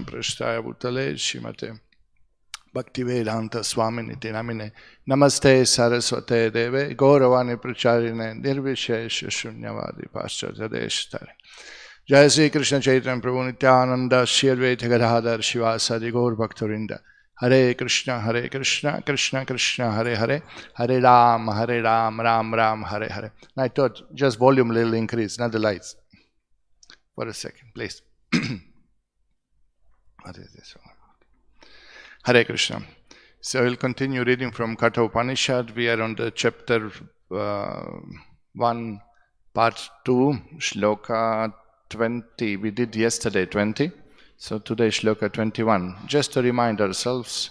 Prashtaya Bhutale Shrimate Bhaktivedanta Swaminiti Namine Namaste Saraswate Deve Gauravani Pracharine Nirvishesha Shunyavadi Paschatadeshtare Jai Sri Krishna Chaitanya Prabhu Nityananda Shri Advaita Gadadhar Shivasadi Gaur Bhaktarinda Hare Krishna Krishna Krishna Hare Hare Hare Ram Ram Ram Hare Hare. Now I thought just volume little increase, not the lights. For a second, please. What is this one? Hare Krishna. So we'll continue reading from Kaṭha Upaniṣad. We are on the chapter 1, part 2, shloka 20. We did yesterday 20. So today shloka 21. Just to remind ourselves,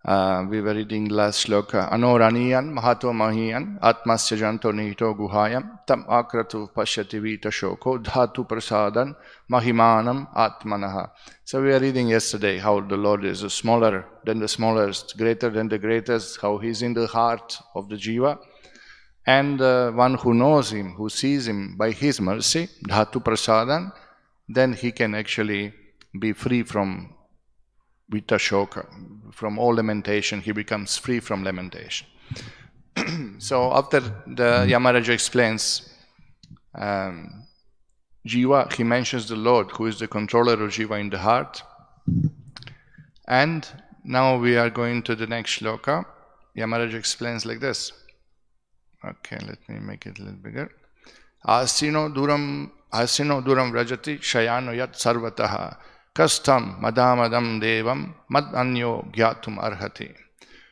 we were reading last shloka. Anoraniyan mahato mahiyan atmasya janto nihito guhayam tam akratu pashyati vita shoko dhatu prasadan mahimanam atmanaha. So we are reading yesterday how the Lord is smaller than the smallest, greater than the greatest, how He is in the heart of the jiva. And one who knows Him, who sees Him by His mercy, dhatu prasadan, then he can actually be free from vita shoka, from all lamentation. He becomes free from lamentation. So after the Yamaraja explains Jiva, he mentions the Lord, who is the controller of Jiva in the heart. And now we are going to the next shloka. Yamaraja explains like this. Okay, let me make it a little bigger. Asino duram vrajati shayano yat sarvataha kastam madamadam devam mad anyo gyatum arhati.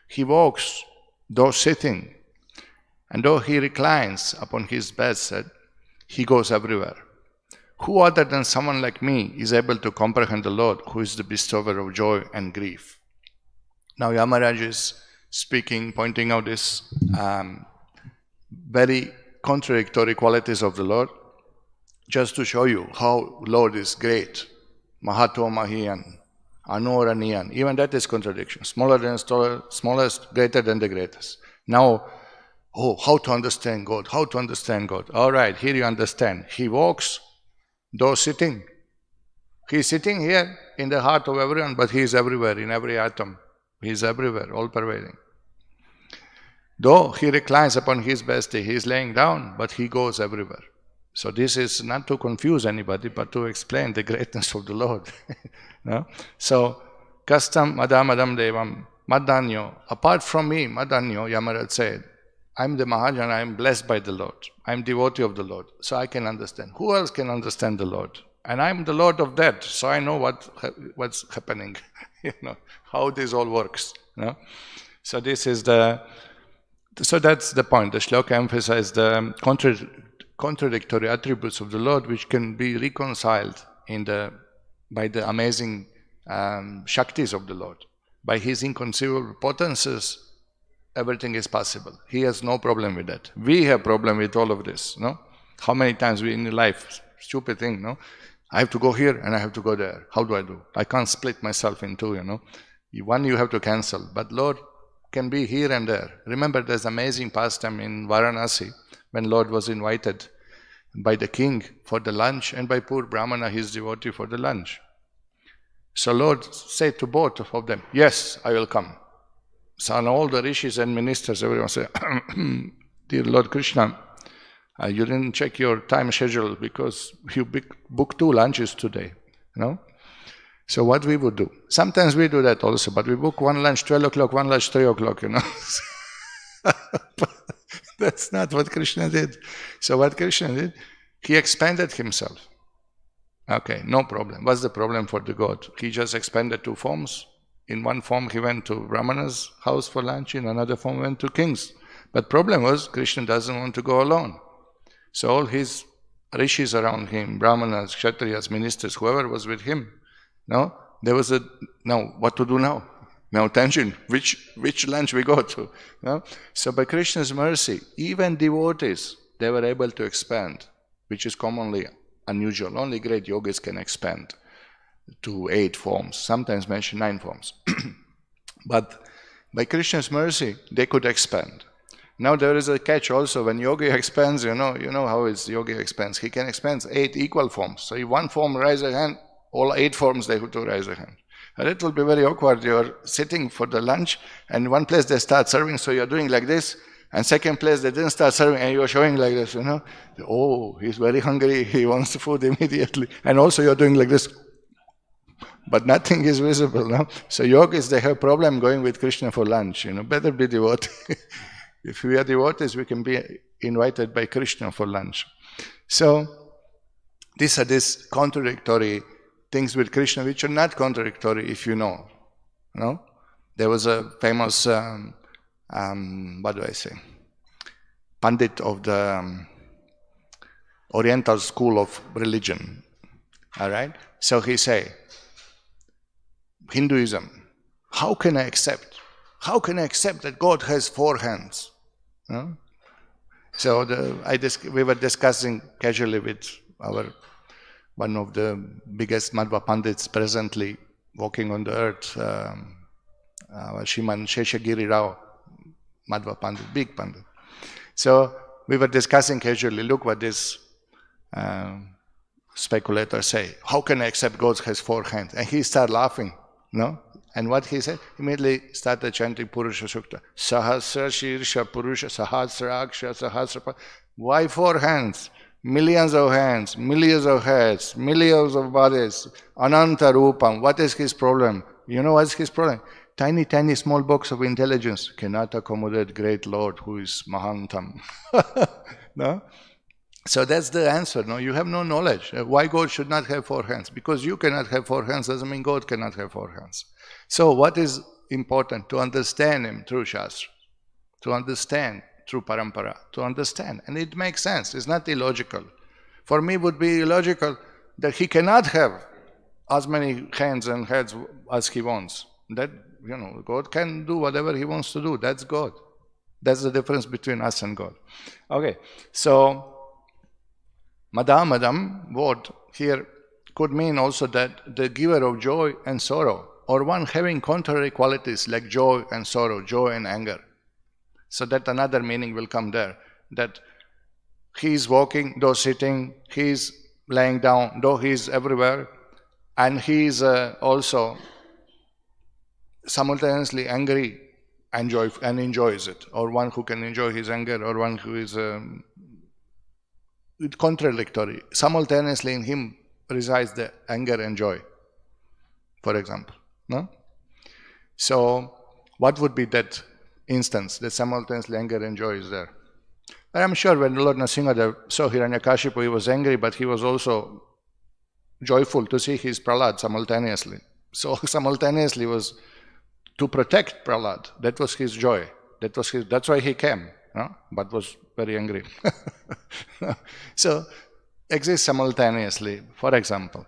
He walks, though sitting, and though he reclines upon his bedside, he goes everywhere. Who other than someone like me is able to comprehend the Lord, who is the bestower of joy and grief? Now Yamaraj is speaking, pointing out this very contradictory qualities of the Lord, just to show you how Lord is great. Mahato Mahiyan, Anoraniyan, even that is contradiction. Smaller than smallest, greater than the greatest. Now, how to understand God? How to understand God? All right, here you understand. He walks, though sitting. He is sitting here in the heart of everyone, but He is everywhere, in every atom. He is everywhere, all pervading. Though He reclines upon His bestie, He is laying down, but He goes everywhere. So this is not to confuse anybody, but to explain the greatness of the Lord. No? So, kastam madamadam devam madanyo. Apart from me, madanyo, Yamaraj said, I'm the Mahajan, I am blessed by the Lord. I am devotee of the Lord, so I can understand. Who else can understand the Lord? And I am the Lord of that, so I know what's happening, how this all works. No? So this is so that's the point. The shloka emphasizes the contradictory attributes of the Lord, which can be reconciled by the amazing shaktis of the Lord. By His inconceivable potencies, everything is possible. He has no problem with that. We have problem with all of this. No? How many times we in life, stupid thing, no? I have to go here and I have to go there. How do I do? I can't split myself in two, One you have to cancel, but Lord can be here and there. Remember, there's amazing pastime in Varanasi when Lord was invited by the king for the lunch and by poor Brahmana, his devotee, for the lunch. So Lord said to both of them, yes, I will come. So all the rishis and ministers, everyone said, dear Lord Krishna, you didn't check your time schedule because you booked 2 lunches today. So what we would do? Sometimes we do that also, but we book one lunch 12 o'clock, one lunch 3 o'clock, That's not what Krishna did. So what Krishna did, He expanded Himself. Okay, no problem. What's the problem for the God? He just expanded 2 forms. In one form He went to Brahmana's house for lunch, in another form went to kings. But problem was, Krishna doesn't want to go alone. So all His rishis around Him, Brahmanas, Kshatriyas, ministers, whoever was with Him, there was now what to do now? Now attention, which lunch we go to? So by Krishna's mercy, even devotees, they were able to expand, which is commonly unusual. Only great yogis can expand to 8 forms, sometimes mention 9 forms. But by Krishna's mercy, they could expand. Now there is a catch also. When yogi expands, you know how his yogi expands. He can expand 8 equal forms. So if one form raises a hand, All 8 forms they have to raise their hand. And it will be very awkward. You're sitting for the lunch, and one place they start serving, so you're doing like this, and second place they didn't start serving, and you're showing like this, Oh, he's very hungry, he wants the food immediately. And also you're doing like this, but nothing is visible, no? So yogis, they have problem going with Krishna for lunch, better be devotee. If we are devotees, we can be invited by Krishna for lunch. So these are these contradictory things with Krishna, which are not contradictory if you know. There was a famous, Pandit of the Oriental school of religion. All right? So he say, Hinduism, how can I accept that God has 4 hands? So we were discussing casually with one of the biggest Madhva Pandits presently walking on the earth, Shriman Sheshagiri Rao, Madhva Pandit, big Pandit. So we were discussing casually, look what this speculator say. How can I accept God has 4 hands? And he started laughing, And what he said, immediately started chanting Purusha Sukta. Sahasra Shirsha Purusha Sahasra Aksha Sahasra. Why 4 hands? Millions of hands, millions of heads, millions of bodies. Ananta Rupam. What is his problem? You know what's his problem? Tiny, tiny, small box of intelligence cannot accommodate great Lord who is Mahantam. No? So that's the answer. No, you have no knowledge. Why God should not have 4 hands? Because you cannot have 4 hands doesn't mean God cannot have 4 hands. So what is important? To understand Him through Shastra, to understand through Parampara, to understand. And it makes sense. It's not illogical. For me, it would be illogical that He cannot have as many hands and heads as He wants. That, God can do whatever He wants to do. That's God. That's the difference between us and God. Okay, so Madhamadam word here could mean also that the giver of joy and sorrow, or one having contrary qualities like joy and sorrow, joy and anger. So that another meaning will come there, that He is walking, though sitting, He is laying down, though He is everywhere, and He is also simultaneously angry and enjoys it, or one who can enjoy his anger, or one who is contradictory. Simultaneously in Him resides the anger and joy, for example. No? So what would be that instance, that simultaneously anger and joy is there? And I'm sure when Lord Nrsimha saw Hiranyakashipu, he was angry, but he was also joyful to see his Prahlad simultaneously. So simultaneously was to protect Prahlad. That was his joy. That's why he came, but was very angry. So exists simultaneously, for example.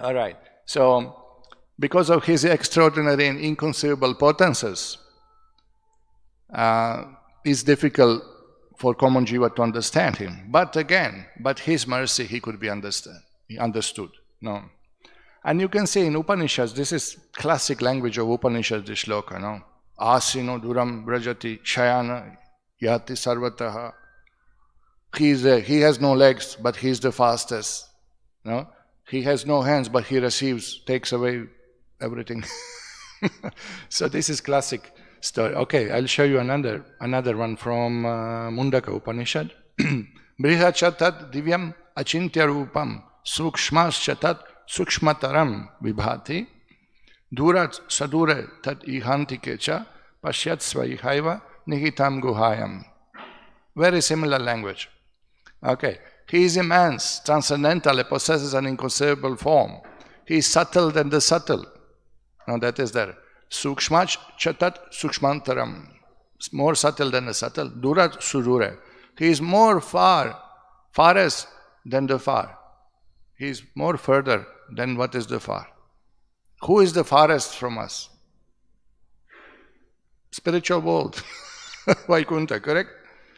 All right. So because of his extraordinary and inconceivable potencies, it's difficult for common jiva to understand him. But again, his mercy he could be understood. No. And you can see in Upanishads, this is classic language of Upanishads, this shloka, no? Asino duram brajati shayana yati sarvataha. He has no legs, but he is the fastest. No? He has no hands, but he takes away everything. So this is classic story. Okay, I'll show you another one from Mundaka Upanishad. Brihachatat divyam achintya rupam sukshmaschatat sukshmataram vibhati durat sadure tat ihantikecha pashyat svayihaiva nihitam guhayam. Very similar language. Okay, he is immense, transcendental, he possesses an inconceivable form. He is subtle than the subtle. Now that is there. Sukshmach chatat sukshmantaram. More subtle than the subtle. Durat sudure. He is more farthest than the far. He is more further than what is the far. Who is the farthest from us? Spiritual world. Vaikuntha, correct?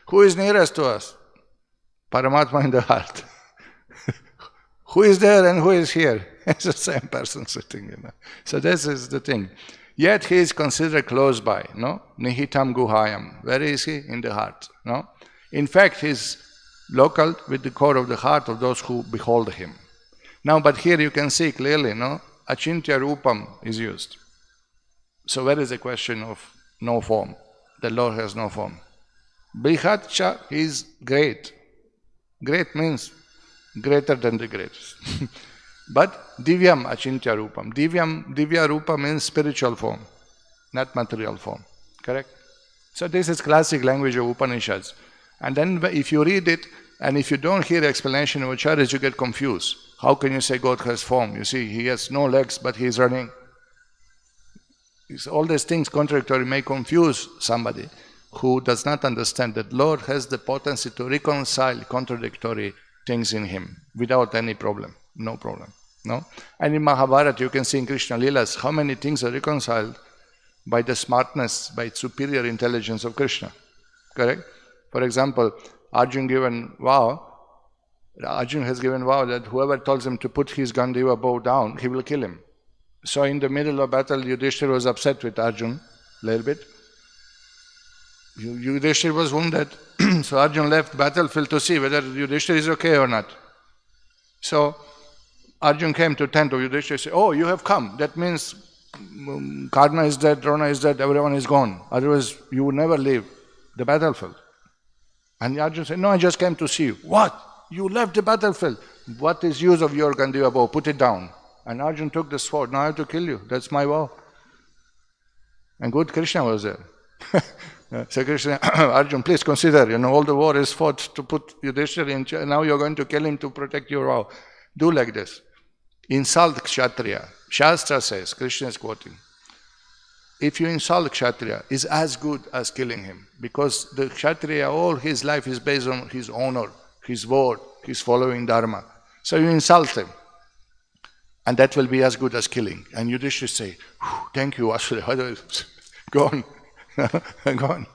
Who is nearest to us? Paramatma in the heart. Who is there and who is here? It's the same person sitting, So this is the thing. Yet he is considered close by, no? Nihitam guhayam. Where is he? In the heart, no? In fact, he is local with the core of the heart of those who behold him. Now, but here you can see clearly, no? Achintya Rupam is used. So where is the question of no form? The Lord has no form. Brihatcha is great. Great means greater than the greatest. But Divyam Achintya Rupam. Divya Rupa means spiritual form, not material form. Correct? So this is classic language of Upanishads. And then if you read it, and if you don't hear explanation of acharyas, you get confused. How can you say God has form? You see, he has no legs, but he is running. All these things contradictory may confuse somebody who does not understand that Lord has the potency to reconcile contradictory things in him without any problem, no problem. No? And in Mahabharata, you can see in Krishna Leelas how many things are reconciled by the smartness, by superior intelligence of Krishna. Correct? For example, Arjun has given vow that whoever tells him to put his Gandiva bow down, he will kill him. So in the middle of battle, Yudhishthira was upset with Arjun a little bit. Yudhishthira was wounded, so Arjun left battlefield to see whether Yudhishthira is okay or not. So Arjun came to tent of Yudhishthira and said, "Oh, you have come. That means Karna is dead, Drona is dead, everyone is gone. Otherwise, you would never leave the battlefield." And Arjun said, "No, I just came to see you." "What? You left the battlefield? What is use of your Gandiva bow? Put it down." And Arjun took the sword. "Now I have to kill you. That's my vow." And good Krishna was there. So Krishna, "Arjun, please consider, all the war is fought to put Yudhishthira in charge. Now you're going to kill him to protect your vow. Do like this. Insult Kshatriya. Shastra says," Krishna is quoting, "if you insult Kshatriya, is as good as killing him. Because the Kshatriya, all his life is based on his honor, his word, his following dharma. So you insult him. And that will be as good as killing." And Yudhishthira say, "Thank you, Vasudeva." Gone. Gone.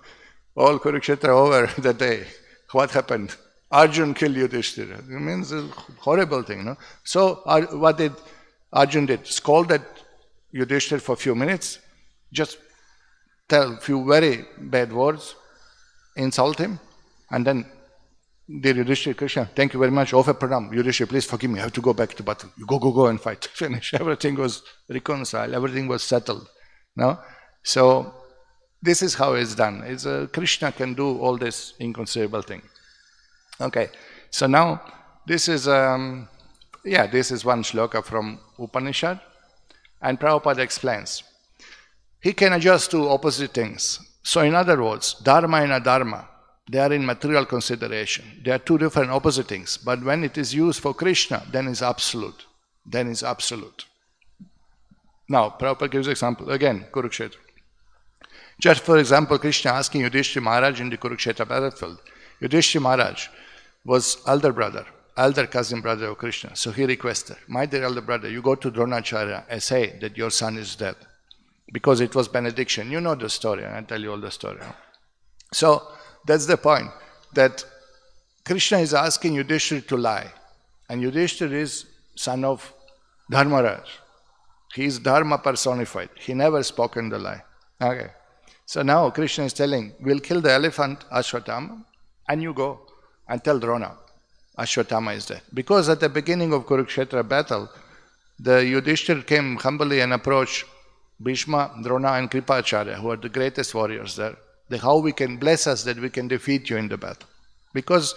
All Kurukshetra over that day. What happened? Arjun killed Yudhishthira. It means a horrible thing, no? So what did Arjun did? Scolded Yudhishthira for a few minutes, just tell a few very bad words, insult him, and then did Yudhishthira, "Krishna, thank you very much, offer pranam. Yudhishthira, please forgive me, I have to go back to battle. You go and fight." Finish. Everything was reconciled, everything was settled. No? So this is how it's done. Krishna can do all this inconceivable thing. Okay, so now this is one shloka from Upanishad, and Prabhupada explains. He can adjust to opposite things. So in other words, dharma and adharma, they are in material consideration. They are two different opposite things. But when it is used for Krishna, then it's absolute. Then it's absolute. Now, Prabhupada gives example. Again, Kurukshetra. Just for example, Krishna asking Yudhishthira Maharaj in the Kurukshetra battlefield. Yudhishthira Maharaj was elder cousin brother of Krishna. So he requested, "My dear elder brother, you go to Dronacharya and say that your son is dead." Because it was benediction. You know the story, and I tell you all the story. So that's the point, that Krishna is asking Yudhishthira to lie. And Yudhishthira is son of Dharmaraj. He is Dharma personified. He never spoken the lie. Okay. So now Krishna is telling, "We'll kill the elephant, Ashwatthama, and you go and tell Drona, Ashwatthama is dead." Because at the beginning of Kurukshetra battle, the Yudhishthira came humbly and approached Bhishma, Drona, and Kripacharya, who are the greatest warriors there. How we can bless us that we can defeat you in the battle. Because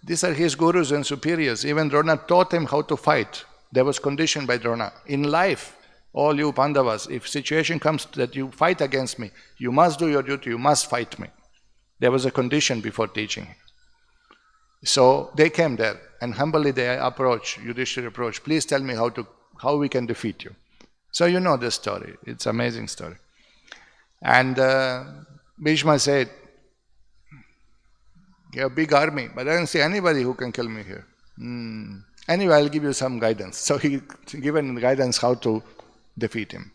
these are his gurus and superiors. Even Drona taught him how to fight. There was condition by Drona. In life, all you Pandavas, if situation comes that you fight against me, you must do your duty, you must fight me. There was a condition before teaching him. So they came there and humbly they approached, Yudhishthira approached, "Please tell me how we can defeat you." So you know the story. It's an amazing story. And Bhishma said, "You have a big army, but I don't see anybody who can kill me here. Anyway, I'll give you some guidance." So he given guidance how to defeat him.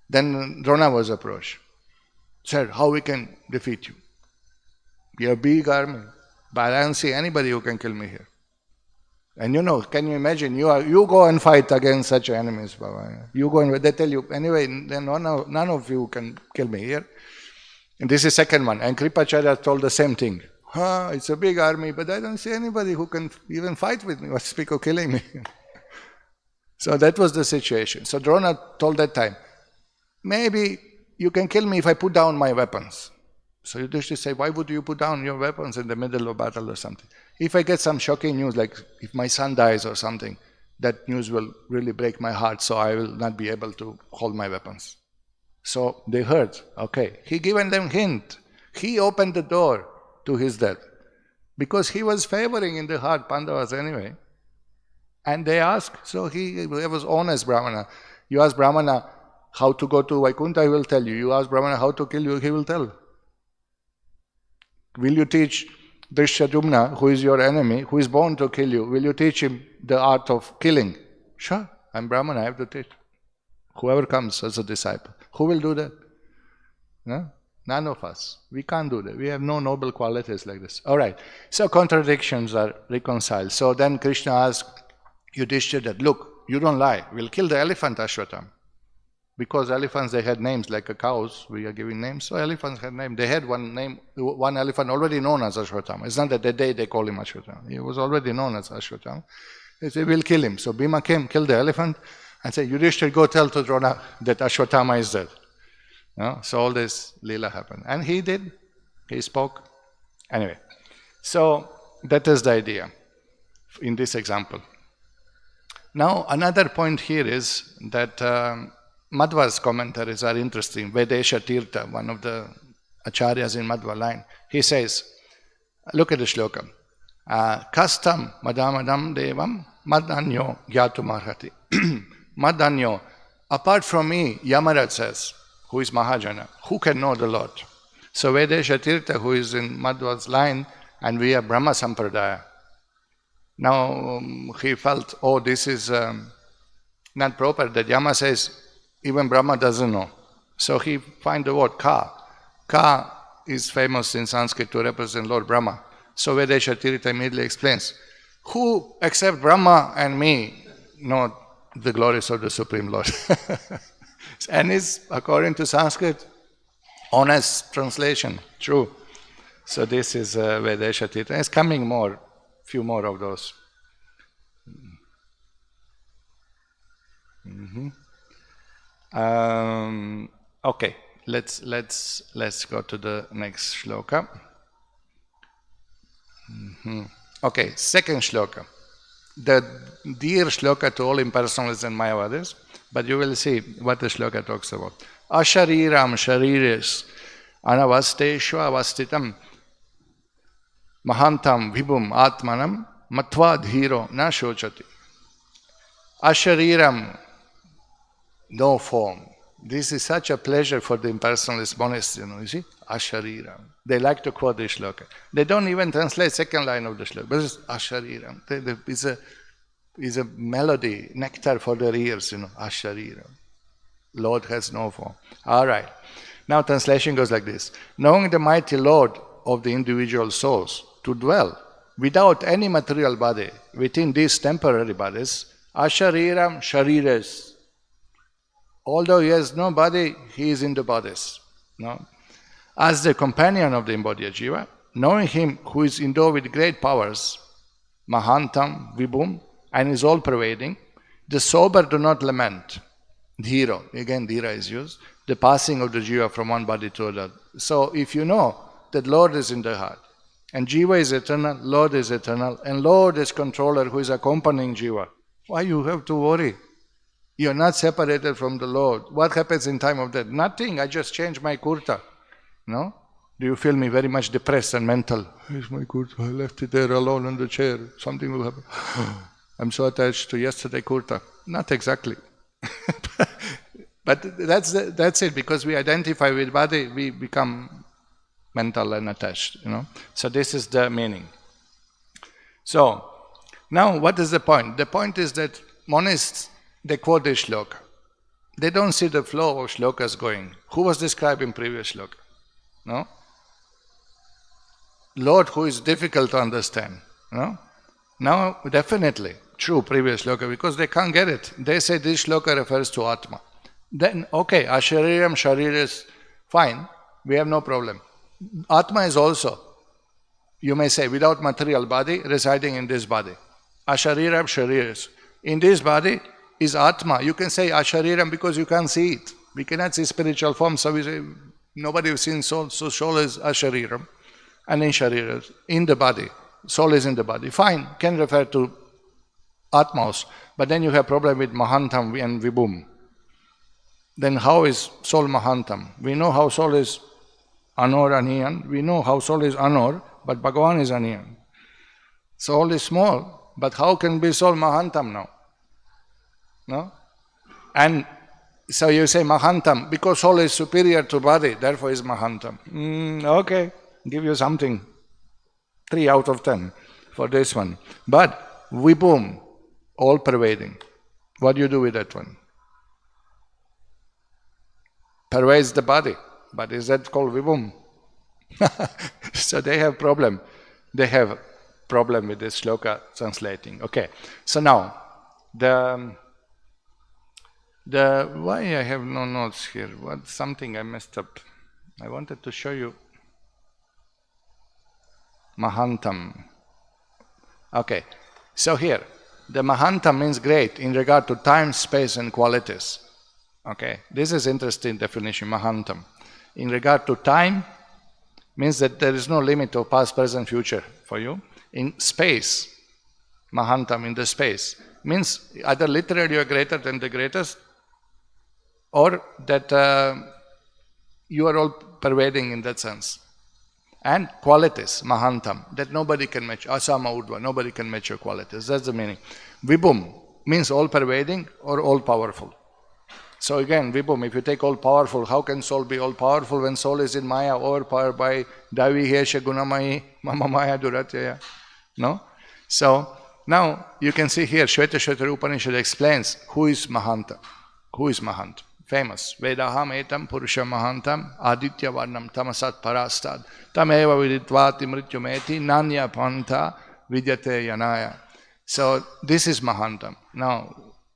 Then Drona was approached. "Sir, how we can defeat you? You have a big army, but I don't see anybody who can kill me here." And can you imagine, you go and fight against such enemies, Baba. You go and they tell you, "Anyway, then none of you can kill me here." And this is second one. And Kripacharya told the same thing. It's a big army, but I don't see anybody who can even fight with me or speak of killing me. So that was the situation. So Drona told that time, maybe you can kill me if I put down my weapons. So Yudhishthira said, why would you put down your weapons in the middle of battle or something? If I get some shocking news, like if my son dies or something, that news will really break my heart, so I will not be able to hold my weapons. So they heard, okay. He given them hint. He opened the door to his death. Because he was favoring in the heart Pandavas anyway. And they asked, so he was honest Brahmana. You ask Brahmana how to go to Vaikuntha, he will tell you. You ask Brahmana how to kill you, he will tell. Will you teach Drishyadumna, who is your enemy, who is born to kill you, will you teach him the art of killing? Sure, I'm Brahmana, I have to teach. Whoever comes as a disciple. Who will do that? No? None of us. We can't do that. We have no noble qualities like this. All right. So contradictions are reconciled. So then Krishna asked Yudhishthira that, look, you don't lie. We'll kill the elephant Ashwatham. Because elephants, they had names like cows. We are giving names. So elephants had names. They had one name, one elephant already known as Ashwatham. It's not that the day they call him Ashwatham. He was already known as Ashwatham. They said, we'll kill him. So Bhima came, killed the elephant, and said, Yudhishthira, go tell to Drona that Ashwathama is dead. No? So all this Leela happened. And he did. He spoke. Anyway, so that is the idea in this example. Now, another point here is that Madhva's commentaries are interesting. Vedesha Tirtha, one of the acharyas in Madhva line, he says, look at the shloka. Kastam madamadam devam madanyo gyatumarhati. Madanyo, apart from me, Yamaraj says, who is Mahajana, who can know the Lord? So Vedesha Tirtha, who is in Madhva's line, and we are Brahma Sampradaya. Now he felt, oh, this is not proper, that Yama says, even Brahma doesn't know. So he find the word Ka. Ka is famous in Sanskrit to represent Lord Brahma. So Vedesha Tirtha immediately explains, who except Brahma and me know the glories of the Supreme Lord? And it's, according to Sanskrit, honest translation, true. So this is Vedesha Tirtha. It's coming more, few more of those. Okay, let's go to the next shloka. Okay, second shloka. The dear shloka to all impersonalists and Mayavadis, but you will see what the shloka talks about. Ashariram shariris anavasteshva avastitam mahantam vibhum atmanam matva dhiro na shochati. Ashariram, no form. This is such a pleasure for the impersonalist monists, you see? Ashariram. They like to quote this shloka. They don't even translate second line of the shloka, but it's Ashariram. It's a melody, nectar for their ears, Ashariram. Lord has no form. All right. Now translation goes like this. Knowing the mighty Lord of the individual souls to dwell without any material body within these temporary bodies, Ashariram shariras. Although he has no body, he is in the bodies. No? As the companion of the embodied jiva, knowing him who is endowed with great powers, Mahantam, Vibhum, and is all-pervading, the sober do not lament. Dhiro, again dhira is used, the passing of the jiva from one body to another. So if you know that Lord is in the heart, and jiva is eternal, Lord is eternal, and Lord is controller who is accompanying jiva, why you have to worry? You're not separated from the Lord. What happens in time of death? Nothing. I just changed my kurta. No? Do you feel me very much depressed and mental? Where's my kurta? I left it there alone on the chair. Something will happen. I'm so attached to yesterday kurta. Not exactly. But that's it. Because we identify with body, we become mental and attached. So this is the meaning. So now what is the point? The point is that monists, they quote this shloka. They don't see the flow of shlokas going. Who was described in previous shloka? No? Lord who is difficult to understand. No? Now, definitely, true previous shloka, because they can't get it. They say this shloka refers to Atma. Then, okay, Ashariram, Shariris, fine, we have no problem. Atma is also, you may say, without material body, residing in this body. Ashariram, Shariris. In this body, is Atma. You can say Ashariram because you can't see it. We cannot see spiritual form, so we say nobody has seen soul, so soul is Ashariram. And in Sharira, in the body. Soul is in the body. Fine, can refer to Atmos. But then you have problem with Mahantam and Vibhum. Then how is soul Mahantam? We know how soul is Anor Aniyan. We know how soul is Anor, but Bhagavan is Aniyan. Soul is small, but how can be soul Mahantam now? No? And so you say Mahantam, because soul is superior to body, therefore is Mahantam. Okay, give you something. 3 out of 10 for this one. But Vibhum, all pervading. What do you do with that one? Pervades the body. But is that called Vibhum? So they have problem. They have problem with this shloka translating. Okay. So now, the why I have no notes here? What something I messed up. I wanted to show you Mahantam. Okay. So here, the Mahantam means great in regard to time, space, and qualities. Okay. This is interesting definition, Mahantam. In regard to time, means that there is no limit of past, present, future for you. In space, Mahantam in the space, means either literally you are greater than the greatest, or that you are all pervading in that sense. And qualities, Mahantam, that nobody can match. Asama Urdhva, nobody can match your qualities. That's the meaning. Vibhum means all pervading or all powerful. So again, Vibhum, if you take all powerful, how can soul be all powerful when soul is in Maya, overpowered by Davi Hesha Gunamayi, Mama Maya Duratyaya? No? So now you can see here, Shvetashvatara Upanishad explains who is Mahanta. Who is Mahant? Famous. Vedaham etam Purusha Mahantam Aditya Varnam Tamasat Parastad Tameva Viditvati Mrityumeti Nanya Panta Vidyate Yanaya. So this is Mahantam. Now,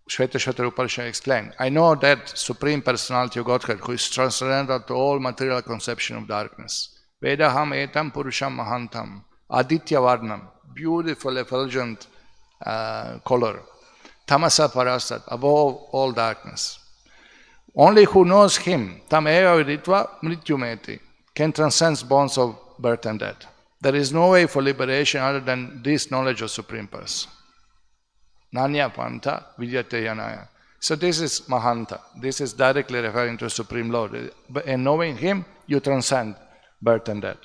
Shvetashvatara Upanishad explained, I know that Supreme Personality of Godhead who is transcendental to all material conception of darkness. Vedaham etam Purusham Mahantam Aditya Varnam, beautiful effulgent color. Tamasa Parastat, above all darkness. Only who knows him, tam eva viditva mrityumeti, can transcend bonds of birth and death. There is no way for liberation other than this knowledge of Supreme Person. Nanya panta vidyate yanaya. So this is Mahanta. This is directly referring to Supreme Lord. And knowing him, you transcend birth and death.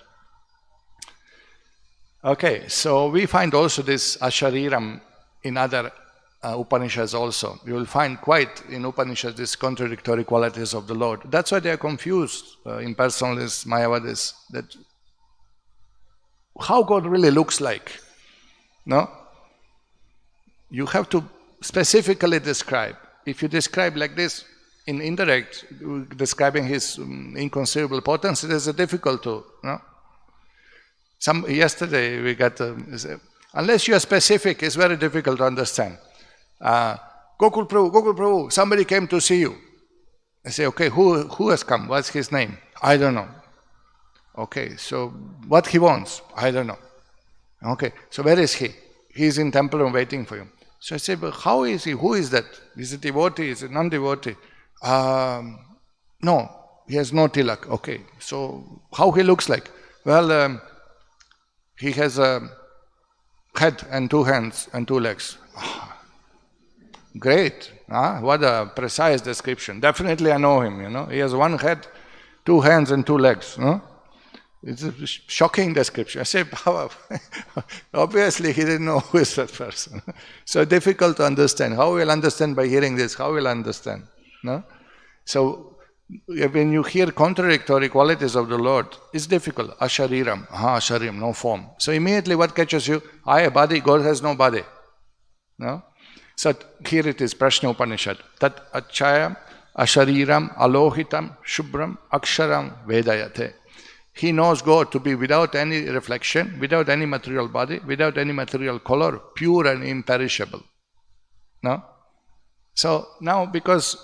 Okay, so we find also this Ashariram in other Upanishads also. You will find quite in Upanishads these contradictory qualities of the Lord. That's why they are confused, impersonalists, Mayavadis, that how God really looks like. No? You have to specifically describe. If you describe like this, in indirect, describing his inconceivable potency, it is difficult to, no? Yesterday we got, unless you are specific, it's very difficult to understand. Gokul Prabhu, somebody came to see you. I say, okay, who has come? What's his name? I don't know. Okay, so what he wants? I don't know. Okay, so where is he? He's in temple and waiting for you. So I say, but how is he? Who is that? Is it devotee? Is it non-devotee? No, he has no tilak. Okay, so how he looks like? Well, he has a head and 2 hands and 2 legs. Great. What a precise description. Definitely I know him, you know. He has 1 head, 2 hands and 2 legs. No? It's a shocking description. I say, obviously he didn't know who is that person. So difficult to understand. How will understand by hearing this? How will understand? No? So when you hear contradictory qualities of the Lord, it's difficult. Ashariram. Asharim, no form. So immediately what catches you? I a body, God has no body. No? So here it is, Prashna Upanishad. Tat achayam, ashariram, alohitam, shubram, aksharam, vedayate. He knows God to be without any reflection, without any material body, without any material color, pure and imperishable. No? So now because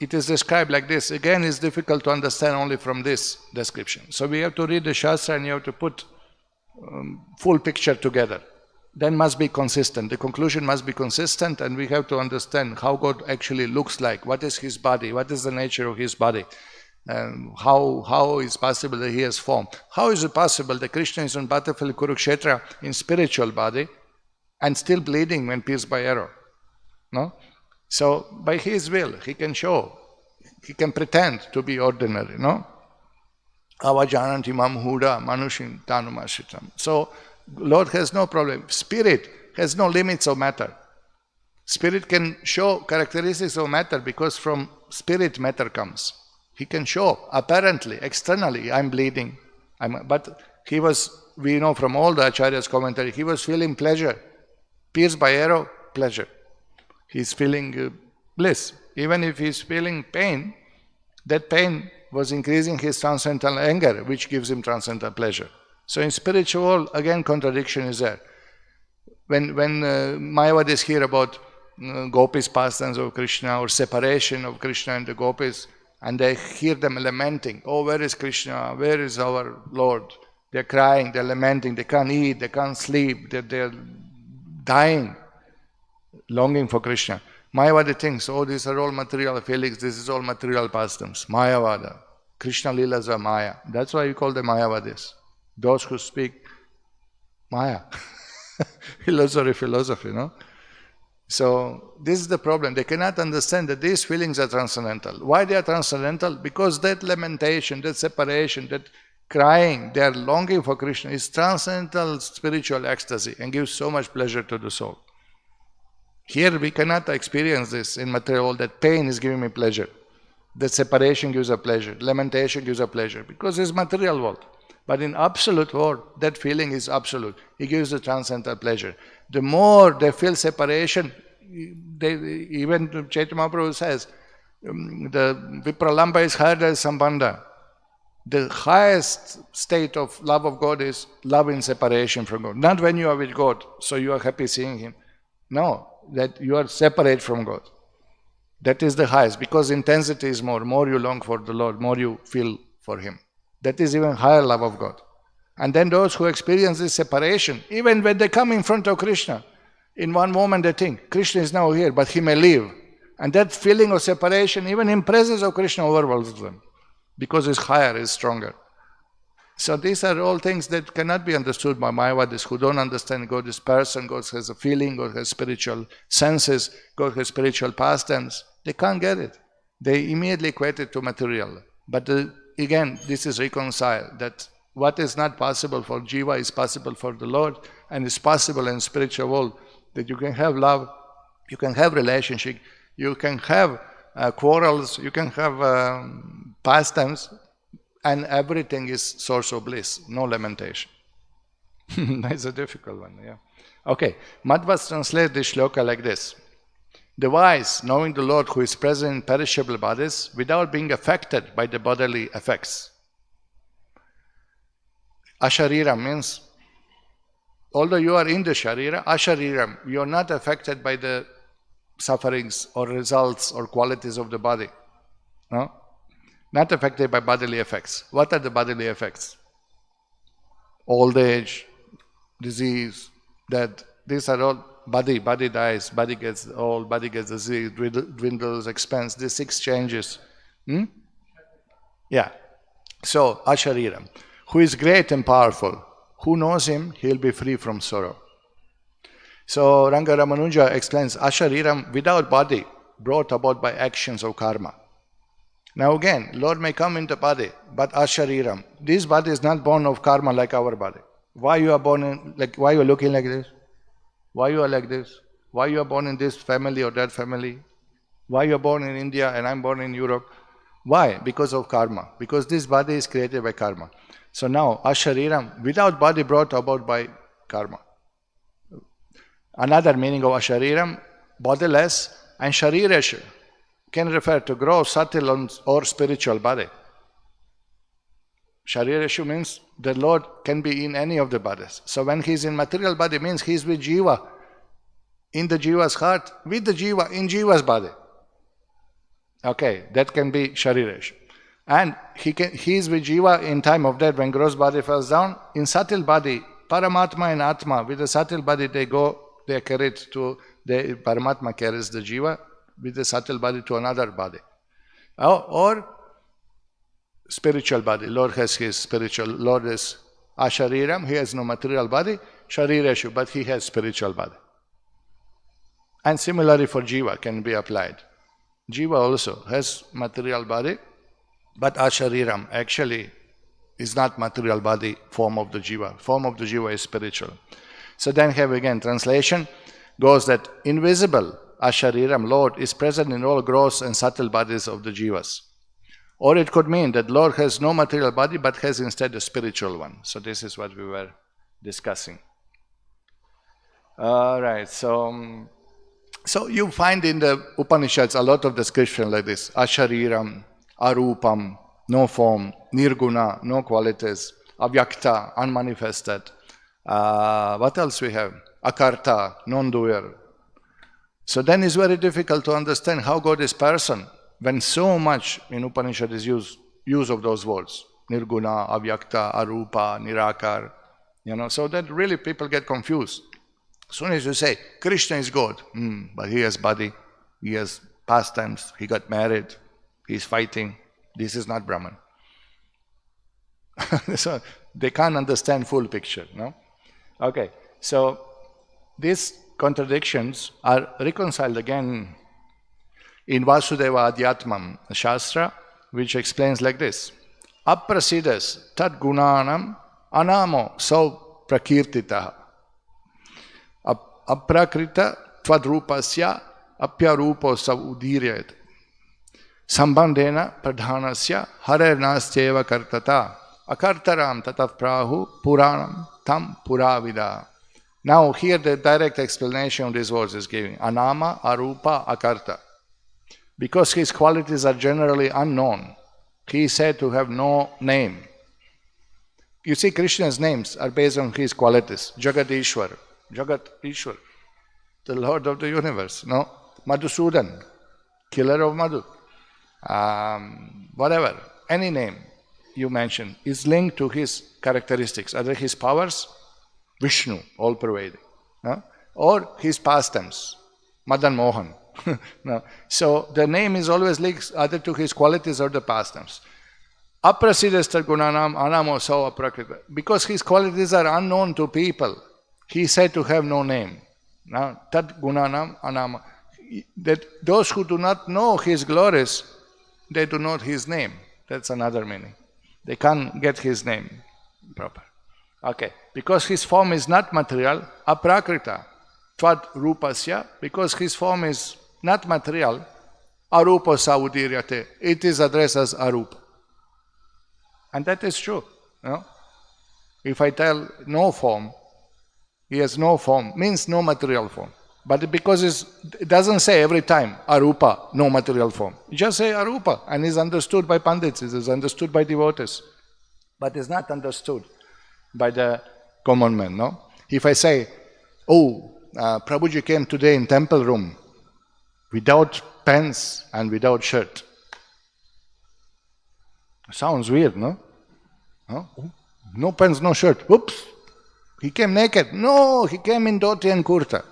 it is described like this, again it's difficult to understand only from this description. So we have to read the Shastra and you have to put full picture together. then must be consistent. The conclusion must be consistent, and we have to understand how God actually looks like. What is His body? What is the nature of His body? How is possible that He has form? How is it possible that Krishna is on battlefield Kurukshetra in spiritual body and still bleeding when pierced by arrow? No? So by His will, He can show, He can pretend to be ordinary. No? Avajananti mam huda manushin tanumashitam. So Lord has no problem. Spirit has no limits of matter. Spirit can show characteristics of matter because from spirit matter comes. He can show apparently, externally, I'm bleeding. But he was, we know from all the Acharya's commentary, he was feeling pleasure. Pierced by arrow, pleasure. He's feeling bliss. Even if he's feeling pain, that pain was increasing his transcendental anger, which gives him transcendental pleasure. So in spiritual world, again, contradiction is there. When Mayavadis hear about gopis pastimes of Krishna or separation of Krishna and the gopis, and they hear them lamenting, oh, where is Krishna? Where is our Lord? They're crying, they're lamenting, they can't eat, they can't sleep, they're dying, longing for Krishna. Mayavada thinks, oh, these are all material feelings, this is all material pastimes. Mayavada. Krishna Leelas are Maya. That's why we call them Mayavadis. Those who speak Maya. philosophy, no? So this is the problem. They cannot understand that these feelings are transcendental. Why they are transcendental? Because that lamentation, that separation, that crying, their longing for Krishna is transcendental spiritual ecstasy and gives so much pleasure to the soul. Here we cannot experience this in material world, that pain is giving me pleasure. That separation gives a pleasure. Lamentation gives a pleasure because it's material world. But in absolute world, that feeling is absolute. It gives a transcendental pleasure. The more they feel separation, even Chaitanya Mahaprabhu says, the Vipralamba is higher than Sambandha. The highest state of love of God is love in separation from God. Not when you are with God, so you are happy seeing Him. No, that you are separate from God. That is the highest, because intensity is more you long for the Lord, more you feel for Him. That is even higher love of God. And then those who experience this separation, even when they come in front of Krishna, in one moment they think, Krishna is now here, but He may leave. And that feeling of separation, even in presence of Krishna, overwhelms them, because it's higher, it's stronger. So these are all things that cannot be understood by Mayavadis who don't understand God is person, God has a feeling, God has spiritual senses, God has spiritual pastimes. They can't get it. They immediately equate it to material. But again, this is reconciled, that what is not possible for Jiva is possible for the Lord, and is possible in spiritual world, that you can have love, you can have relationship, you can have quarrels, you can have pastimes, and everything is source of bliss, no lamentation. That's a difficult one, yeah. Okay, Madhvas translates this shloka like this. The wise, knowing the Lord who is present in perishable bodies without being affected by the bodily effects. Ashariram means, although you are in the Sharira, Ashariram, you are not affected by the sufferings or results or qualities of the body. No? Not affected by bodily effects. What are the bodily effects? Old age, disease, death. These are all body dies, body gets old, body gets disease, dwindles, expands. These 6 changes. Yeah. So, Ashariram, who is great and powerful. Who knows Him, he'll be free from sorrow. So, Ranga Ramanuja explains, Ashariram, without body, brought about by actions of karma. Now again, Lord may come into body, but Ashariram, this body is not born of karma like our body. Why you are born in, why you are looking like this? Why you are like this? Why you are born in this family or that family? Why you are born in India and I'm born in Europe? Why? Because of karma. Because this body is created by karma. So now, Ashariram, without body brought about by karma. Another meaning of Ashariram, bodiless, and Sharireshu can refer to gross, subtle, or spiritual body. Sharireshu means the Lord can be in any of the bodies. So when He is in material body, means He is with Jiva, in the Jiva's heart, with the Jiva, in Jiva's body. Okay, that can be Sharireshu. And he is with Jiva in time of death when gross body falls down. In subtle body, Paramatma and Atma, with the subtle body, they are carried to, Paramatma carries the Jiva with the subtle body to another body. Or spiritual body. Lord has his spiritual, Lord is Ashariram, he has no material body, Sharireshu, but he has spiritual body. And similarly for Jiva can be applied. Jiva also has material body, but Ashariram actually is not material body, form of the Jiva. Form of the Jiva is spiritual. So then have again, translation goes that invisible Ashariram, Lord, is present in all gross and subtle bodies of the Jivas. Or it could mean that Lord has no material body, but has instead a spiritual one. So this is what we were discussing. All right, so you find in the Upanishads a lot of description like this. Ashariram, Arupam, no form, Nirguna, no qualities, Avyakta, unmanifested. What else we have? Akaṛta, non-doer. So then it's very difficult to understand how God is person when so much in Upanishad is use of those words. Nirguna, Avyakta, Arupa, Nirakar. So that really people get confused. As soon as you say, Krishna is God, but he has body, he has pastimes, he got married, he's fighting. This is not Brahman. So they can't understand full picture, no? Okay, so these contradictions are reconciled again in Vasudeva Adhyatmam Shastra, which explains like this. Aprasidas tad gunanam anamo sau prakirtitaha. Aprakrita tvadrupasya apyarupo sau udiryat. Sambandena pradhanasya harenasteva kartata akartaram tatav prahu puranam tam puravida. Now here the direct explanation of these words is given. Anama, Arupa, Akarta. Because his qualities are generally unknown, he is said to have no name. You see, Krishna's names are based on his qualities. Jagat Ishwar, the Lord of the universe. No, Madhusudan, killer of Madhu. Whatever, any name you mention is linked to his characteristics, either his powers, Vishnu, all-pervading, no? Or his pastimes, Madan Mohan. No. So the name is always linked either to his qualities or the pastimes. Aprasiddhastar gunanam anamo sau aprakrita. Because his qualities are unknown to people, he is said to have no name. Now, tad gunanam anama. That those who do not know his glories, they do not his name. That's another meaning. They can't get his name proper. Okay, because his form is not material, aprakrita, tvad rupasya, because his form is not material, arupa saudiryate, it is addressed as arupa. And that is true. No? If I tell no form, he has no form, means no material form. But because it doesn't say every time arupa, no material form. You just say arupa, and is understood by pandits, it is understood by devotees, but is not understood by the common man, no? If I say, Prabhuji came today in temple room without pants and without shirt. Sounds weird, no? No pants, no shirt. Oops, he came naked. No, he came in dhoti and kurta.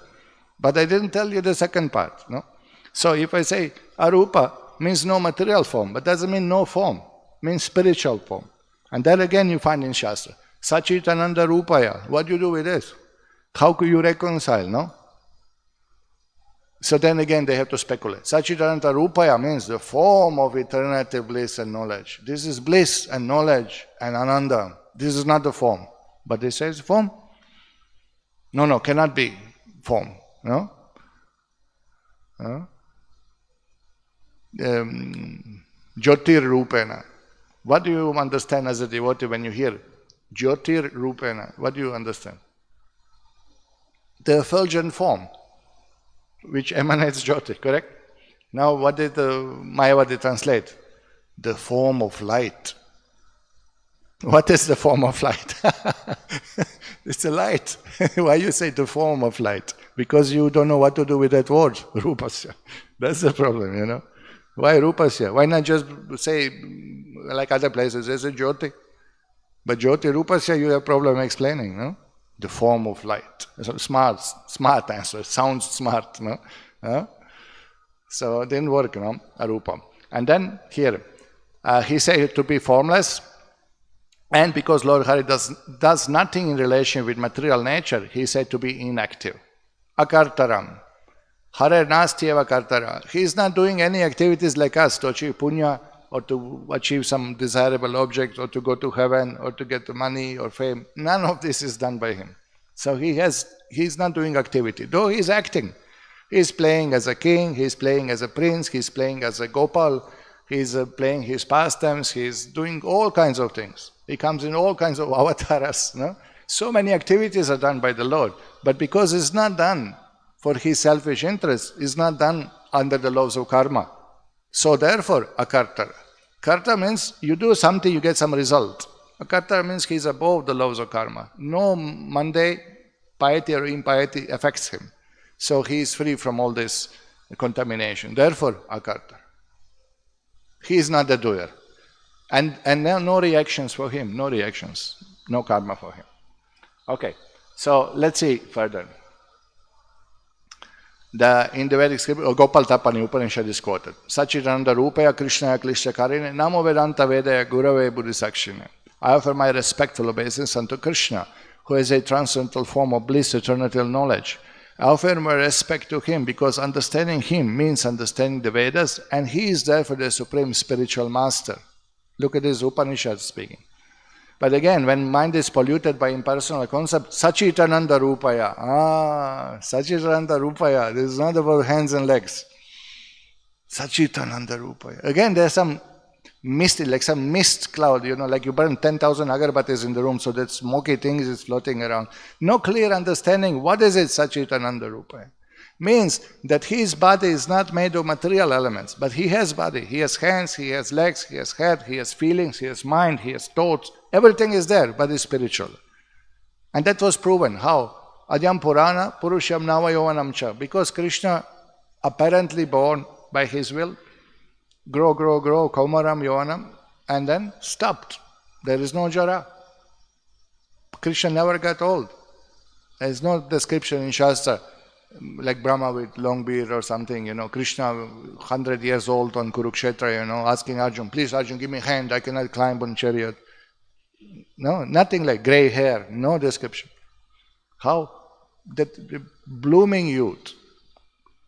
But I didn't tell you the second part, no? So if I say arupa means no material form, but doesn't mean no form, means spiritual form. And that again you find in Shastra. Sachitananda Rupaya. What do you do with this? How could you reconcile, no? So then again they have to speculate. Sachitananda Rupaya means the form of eternity, bliss and knowledge. This is bliss and knowledge and ananda. This is not the form. But they say it's form? No, cannot be form. No? Jyotir Rupena. What do you understand as a devotee when you hear Jyotir Rupena? What do you understand? The effulgent form, which emanates Jyoti, correct? Now what did the Mayavadi translate? The form of light. What is the form of light? It's a light. Why you say the form of light? Because you don't know what to do with that word, Rupasya. That's the problem, you know. Why Rupasya? Why not just say, like other places, there's a Jyoti? But Jyoti Rupasya, you have problem explaining, no? the form of light. It's a smart answer. It sounds smart, no? So it didn't work, arupa. And then here, he said to be formless, and because Lord Hari does nothing in relation with material nature, he said to be inactive. Akartaram. Hare nastyeva kartara. He is not doing any activities like us to achieve punya or to achieve some desirable object or to go to heaven or to get money or fame. None of this is done by him. So he's not doing activity, though he's acting. He's playing as a king, he's playing as a prince, he's playing as a gopal, he's playing his pastimes, he's doing all kinds of things. He comes in all kinds of avatars. No? So many activities are done by the Lord, but because it's not done for his selfish interest, it's not done under the laws of karma. So therefore, akarta. Karta means you do something, you get some result. Akarta means he's above the laws of karma. No mundane piety or impiety affects him. So he is free from all this contamination. Therefore, akarta. He is not the doer. And no reactions for him, no reactions, no karma for him. Okay, so let's see further. In the Vedic script, Gopal Tapani Upanishad is quoted. Sachidananda Rupaya Krishnaya Klishya Karine Namo Vedanta Vedaya Gurave Buddhisakshine. I offer my respectful obeisance unto Krishna, who is a transcendental form of bliss, eternal knowledge. I offer my respect to him because understanding him means understanding the Vedas, and he is therefore the supreme spiritual master. Look at this Upanishad speaking. But again, when mind is polluted by impersonal concept, Sachitananda Rupaya. Sachitananda Rupaya. This is not about hands and legs. Sachitananda Rupaya. Again, there's some mist, like some mist cloud, like you burn 10,000 agarbattis in the room, so that smoky thing is floating around. No clear understanding. What is it, Sachitananda Rupaya? Means that his body is not made of material elements, but he has body. He has hands, he has legs, he has head, he has feelings, he has mind, he has thoughts. Everything is there, but it's spiritual. And that was proven. How? Adyam Purana, Purusham Navayovanam Cha. Because Krishna, apparently born by his will, grow, Kaumaram Yovanam, and then stopped. There is no Jara. Krishna never got old. There is no description in Shastra, like Brahma with long beard or something, Krishna 100 years old on Kurukshetra, asking Arjun, please Arjun, give me a hand, I cannot climb on chariot. No, nothing like gray hair, no description. How? That blooming youth,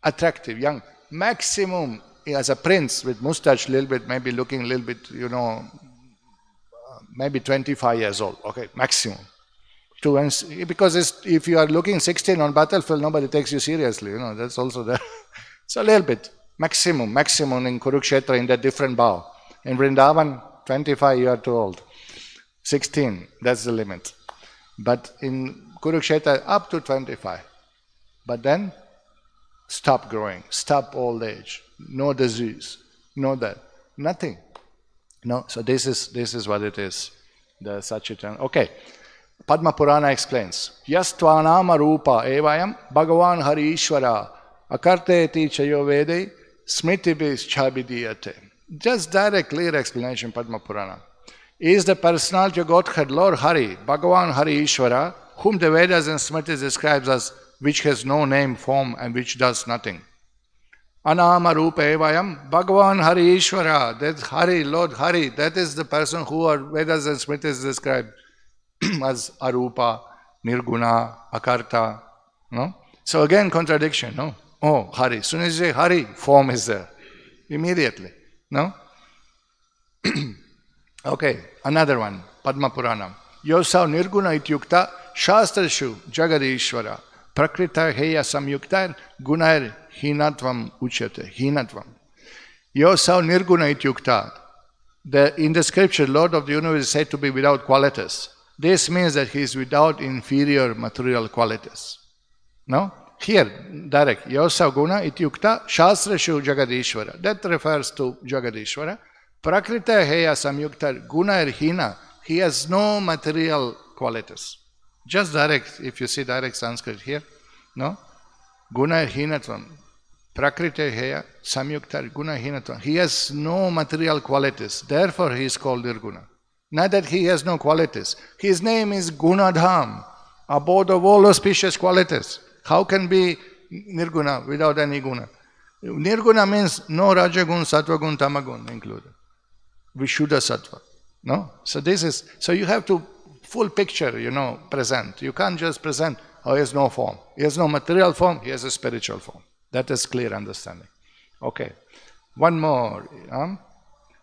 attractive, young, maximum as a prince with mustache, little bit, maybe looking a little bit, maybe 25 years old, okay, maximum. Because if you are looking 16 on battlefield, nobody takes you seriously, that's also there. So a little bit, maximum in Kurukshetra in that different bow. In Vrindavan, 25 you are too old. 16, that's the limit. But in Kurukshetra, up to 25. But then, stop growing, stop old age, no disease, no that, nothing. No, so this is what it is, the Sachitan. Okay. Padma Purana explains, Yastvanama Rupa Evayam Bhagavan Hari Ishvara Akarte Chayo Vede Smitibis Chabidiyate. Just direct, clear explanation, Padma Purana. Is the personality of Godhead Lord Hari, Bhagavan Hari Ishvara, whom the Vedas and Smritis describes as which has no name, form, and which does nothing. Anama Rupa Evayam Bhagavan Hari Ishvara. That's Hari, Lord Hari. That is the person who our Vedas and Smritis describe as Arupa, Nirguna, Akarta. No? So again, contradiction. No? Oh, Hari. As soon as you say Hari, form is there. Immediately. No? Okay, another one. Padma Purana. Yosav Nirguna ityukta Shastreshu Jagadishvara Prakrita Heya Samyuktar Gunair Hinatvam Uchyate. Hinatvam. Yosav Nirguna ityukta. In the scripture, Lord of the universe is said to be without qualities. This means that he is without inferior material qualities. No? Here, direct. Yosav Guna ityukta Shastreshu Jagadishvara. That refers to Jagadishvara. Prakrita Heya Samyuktar Gunair Hina. He has no material qualities. Just direct, if you see direct Sanskrit here. No? Gunair Hinatvam. Prakriti Heya Samyuktar Guna Hinatvam. He has no material qualities. Therefore he is called Nirguna. Not that he has no qualities. His name is Gunadham. abode of all auspicious qualities. How can be nirguna without any guna? Nirguna means no rajagun, sattvagun, tamagun included. Vishuddha sattva. No? So you have to full picture, present. You can't just present, he has no form. He has no material form, he has a spiritual form. That is clear understanding. Okay. One more.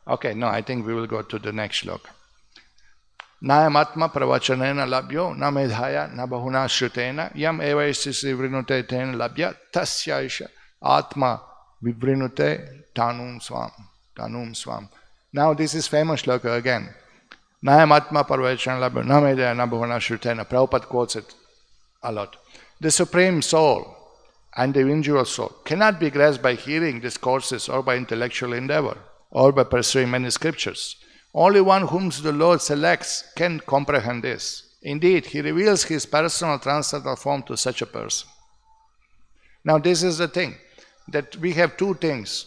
Okay, no, I think we will go to the next shloka. Nayam atma pravachanena labhyo na medhaya na bahuna shrutena yam evaisisi vrinute tena labhya tasya atma vivrinute tanum swam. Now this is famous shloka again. Nayam atma pravachanena labhyo na medhaya na bahuna shrutena. Prabhupada quotes it a lot. The Supreme Soul and the individual soul cannot be grasped by hearing discourses or by intellectual endeavor or by pursuing many scriptures. Only one whom the Lord selects can comprehend this. Indeed, he reveals his personal transcendental form to such a person. Now this is the thing, that we have two things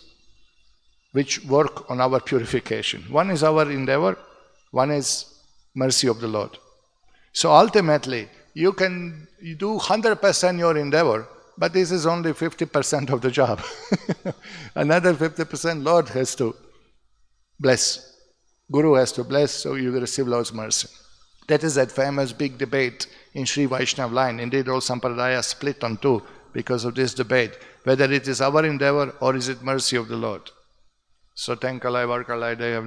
which work on our purification. One is our endeavor, one is mercy of the Lord. So ultimately, you do 100% your endeavor, but this is only 50% of the job. Another 50% Lord has to bless. Guru has to bless, so you will receive Lord's mercy. That is that famous big debate in Sri Vaishnava line. Indeed, all Sampradaya split on two because of this debate, whether it is our endeavor or is it mercy of the Lord. So Tenkalai, Varkalai, they have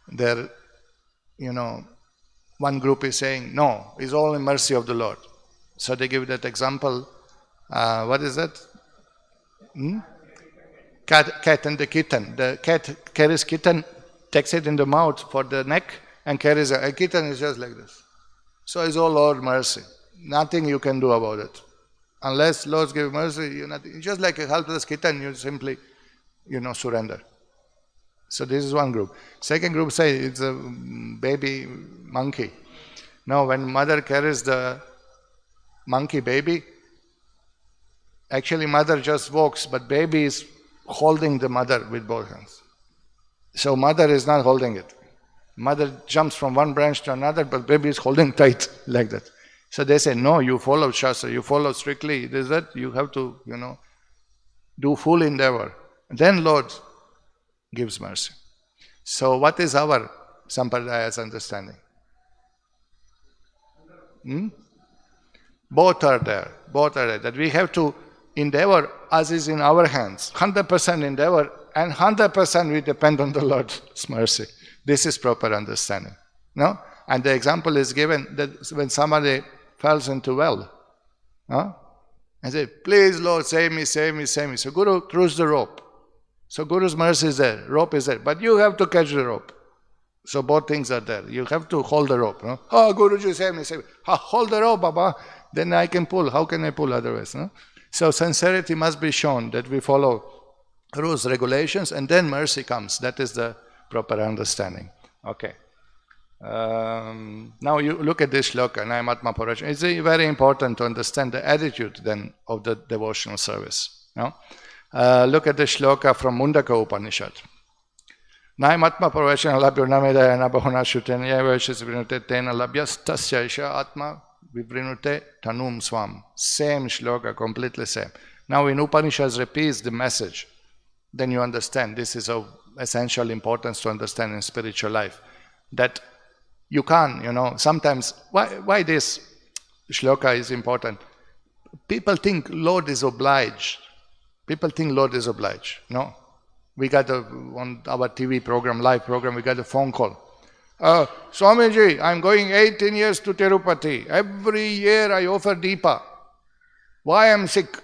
their one group is saying, no, it's all in mercy of the Lord. So they give that example. What is that? Cat and the kitten. The cat carries kitten, takes it in the mouth for the neck, and carries a kitten is just like this. So it's all Lord mercy. Nothing you can do about it. Unless Lord give mercy, you just like a helpless kitten, you simply, surrender. So this is one group. Second group say it's a baby monkey. Now when mother carries the monkey baby, actually mother just walks, but baby is holding the mother with both hands. So mother is not holding it. Mother jumps from one branch to another, but baby is holding tight like that. So they say, no, you follow Shastra, you follow strictly this, that, you have to, do full endeavor. Then Lord gives mercy. So what is our Sampradayas understanding? Both are there. That we have to endeavor as is in our hands. 100% endeavor and 100% we depend on the Lord's mercy. This is proper understanding. No? And the example is given that when somebody falls into well, and say, please Lord, save me, save me, save me. So Guru throws the rope. So Guru's mercy is there, rope is there, but you have to catch the rope. So both things are there. You have to hold the rope. No? Oh, Guruji, save me, save me. Hold the rope, Baba. Then I can pull. How can I pull otherwise? No? So sincerity must be shown that we follow rules, regulations, and then mercy comes. That is the proper understanding. Okay. Now you look at this shloka, Nayam Atma Parachana. It's very important to understand the attitude then of the devotional service. No? Look at the shloka from Mundaka Upaniṣad. Nayam Atma Parachana labhyo namedaya nabahuna shutena yavashis vrinute tena labhyas tasya isha atma vivrinute tanum swam. Same shloka, completely same. Now in Upanishad repeats the message. Then you understand. This is of essential importance to understand in spiritual life. That you can, sometimes, why this shloka is important? People think Lord is obliged. No. We got on our TV program, live program, we got a phone call. Swamiji, I'm going 18 years to Tirupati. Every year I offer Deepa. Why I'm sick?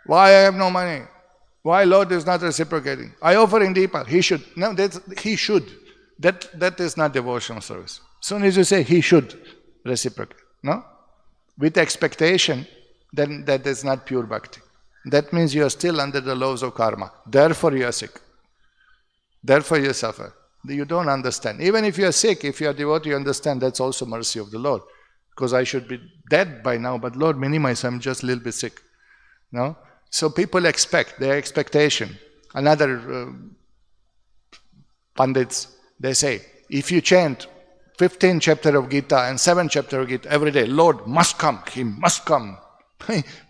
Why I have no money? Why Lord is not reciprocating? I offer in Deepa. He should. No, he should. That is not devotional service. As soon as you say he should reciprocate, no? With expectation, then that is not pure bhakti. That means you are still under the laws of karma. Therefore you are sick. Therefore you suffer. You don't understand. Even if you are sick, if you are devotee, you understand that's also mercy of the Lord. Because I should be dead by now, but Lord minimize, I'm just a little bit sick. No? So people expect, their expectation. Another Pandits, they say, if you chant 15th chapter of Gita and 7th chapter of Gita every day. Lord must come. He must come.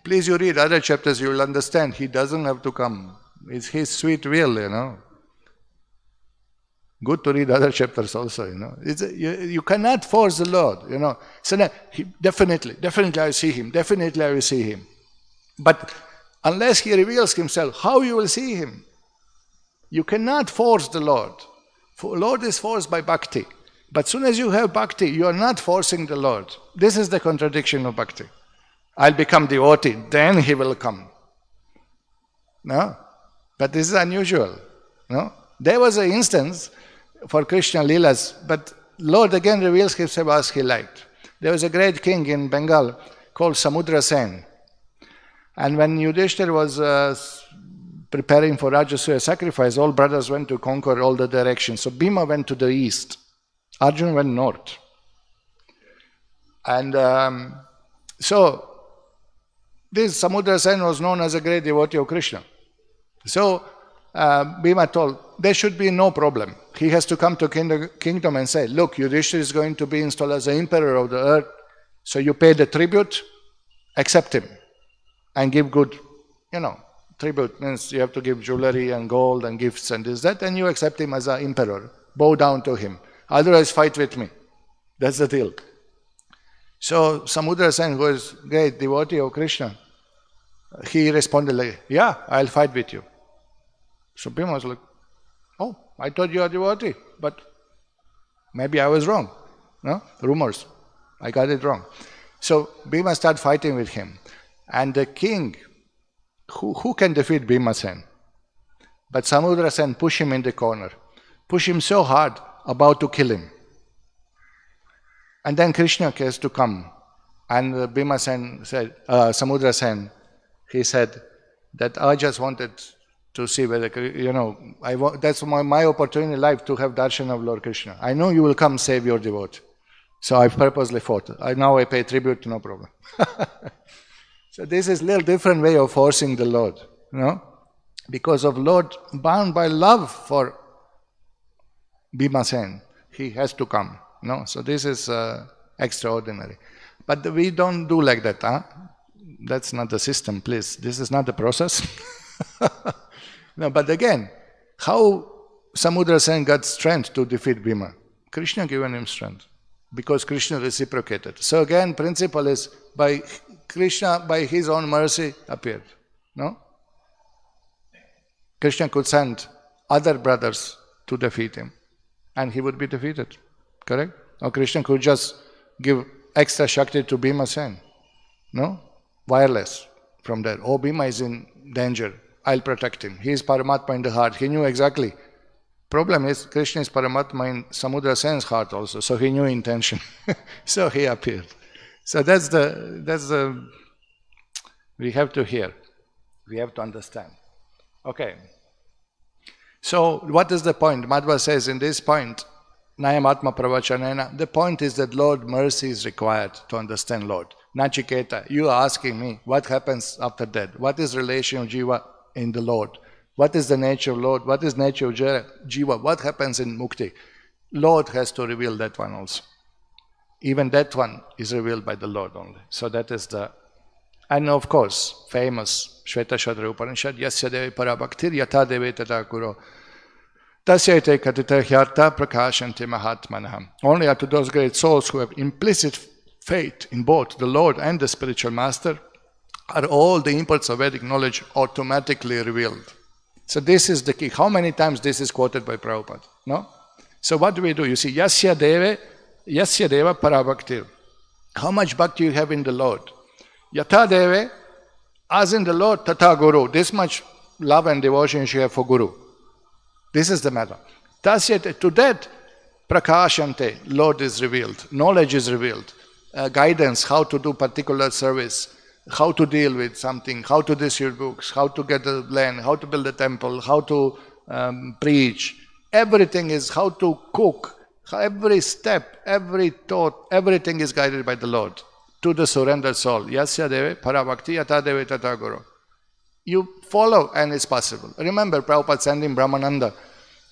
Please, you read other chapters, you will understand. He doesn't have to come. It's His sweet will, Good to read other chapters also, you cannot force the Lord, So now, definitely I see Him. Definitely I will see Him. But unless He reveals Himself, how you will see Him? You cannot force the Lord. Lord is forced by bhakti. But soon as you have bhakti, you are not forcing the Lord. This is the contradiction of bhakti. I'll become devotee, then He will come. No? But this is unusual. No? There was an instance for Krishna Leelas, but Lord again reveals Himself as He liked. There was a great king in Bengal called Samudra Sen. And when Yudhishthira was preparing for Rajasuya sacrifice, all brothers went to conquer all the directions. So Bhima went to the east. Arjuna went north. And so this Samudra Sen was known as a great devotee of Krishna. So Bhima told, there should be no problem. He has to come to kingdom and say, look, Yudhishthira is going to be installed as the emperor of the earth, so you pay the tribute, accept him, and give good, tribute means you have to give jewelry and gold and gifts and this, that, and you accept him as an emperor. Bow down to him. Otherwise, fight with me. That's the deal. So Samudra Sen, who is great devotee of Krishna, he responded like, yeah, I'll fight with you. So Bhima was like, oh, I thought you are devotee, but maybe I was wrong. No? Rumors. I got it wrong. So Bhima started fighting with him. And the king, who can defeat Bhima Sen? But Samudra Sen pushed him in the corner. Pushed him so hard, about to kill him. And then Krishna has to come. And Bhima Sen said, Samudra Sen, he said that I just wanted to see whether, that's my opportunity in life to have darshan of Lord Krishna. I know you will come save your devotee. So I purposely fought. Now I pay tribute, no problem. So this is a little different way of forcing the Lord, Because of Lord bound by love for Bhima Sen, he has to come. So this is extraordinary. But we don't do like that. That's not the system, please. This is not the process. No, but again, how Samudra Sen got strength to defeat Bhima? Krishna given him strength because Krishna reciprocated. So again, principle is by Krishna, by his own mercy, appeared. No? Krishna could send other brothers to defeat him, and he would be defeated. Correct? Or Krishna could just give extra Shakti to Bhima Sen. No? Wireless from there. Oh, Bhima is in danger. I'll protect him. He is Paramatma in the heart. He knew exactly. Problem is, Krishna is Paramatma in Samudra Sen's heart also. So he knew intention. So he appeared. So that's the we have to hear. We have to understand. Okay. So what is the point? Madhva says in this point, Nayam Atma Pravachanena, the point is that Lord mercy is required to understand Lord. Nachiketa, you are asking me, what happens after death? What is relation of Jiva in the Lord? What is the nature of Lord? What is nature of Jiva? What happens in Mukti? Lord has to reveal that one also. Even that one is revealed by the Lord only. So that is and of course, famous Shvetashadra Upaniṣad, Yasya Devi Parabhaktir Yatha Deve Tata Kuro Tasyate Kaṭha Hyarta Prakashanti Mahatmanaham. Only unto those great souls who have implicit faith in both the Lord and the spiritual master are all the impulse of Vedic knowledge automatically revealed. So this is the key. How many times this is quoted by Prabhupada? No? So what do? You see, Yasya Deva Parabhaktir. How much bhakti you have in the Lord? Yatha Deve, as in the Lord, Tata Guru. This much love and devotion you have for Guru. This is the matter. Tasyate, to that, Prakashante, Lord is revealed. Knowledge is revealed. Guidance, how to do particular service, how to deal with something, how to distribute books, how to get the land, how to build a temple, how to preach. Everything is how to cook. Every step, every thought, everything is guided by the Lord to the surrendered soul. Yasya Deve Parabhakti Yatha Deve Tata Guru. You follow and it's possible. Remember, Prabhupada sending Brahmananda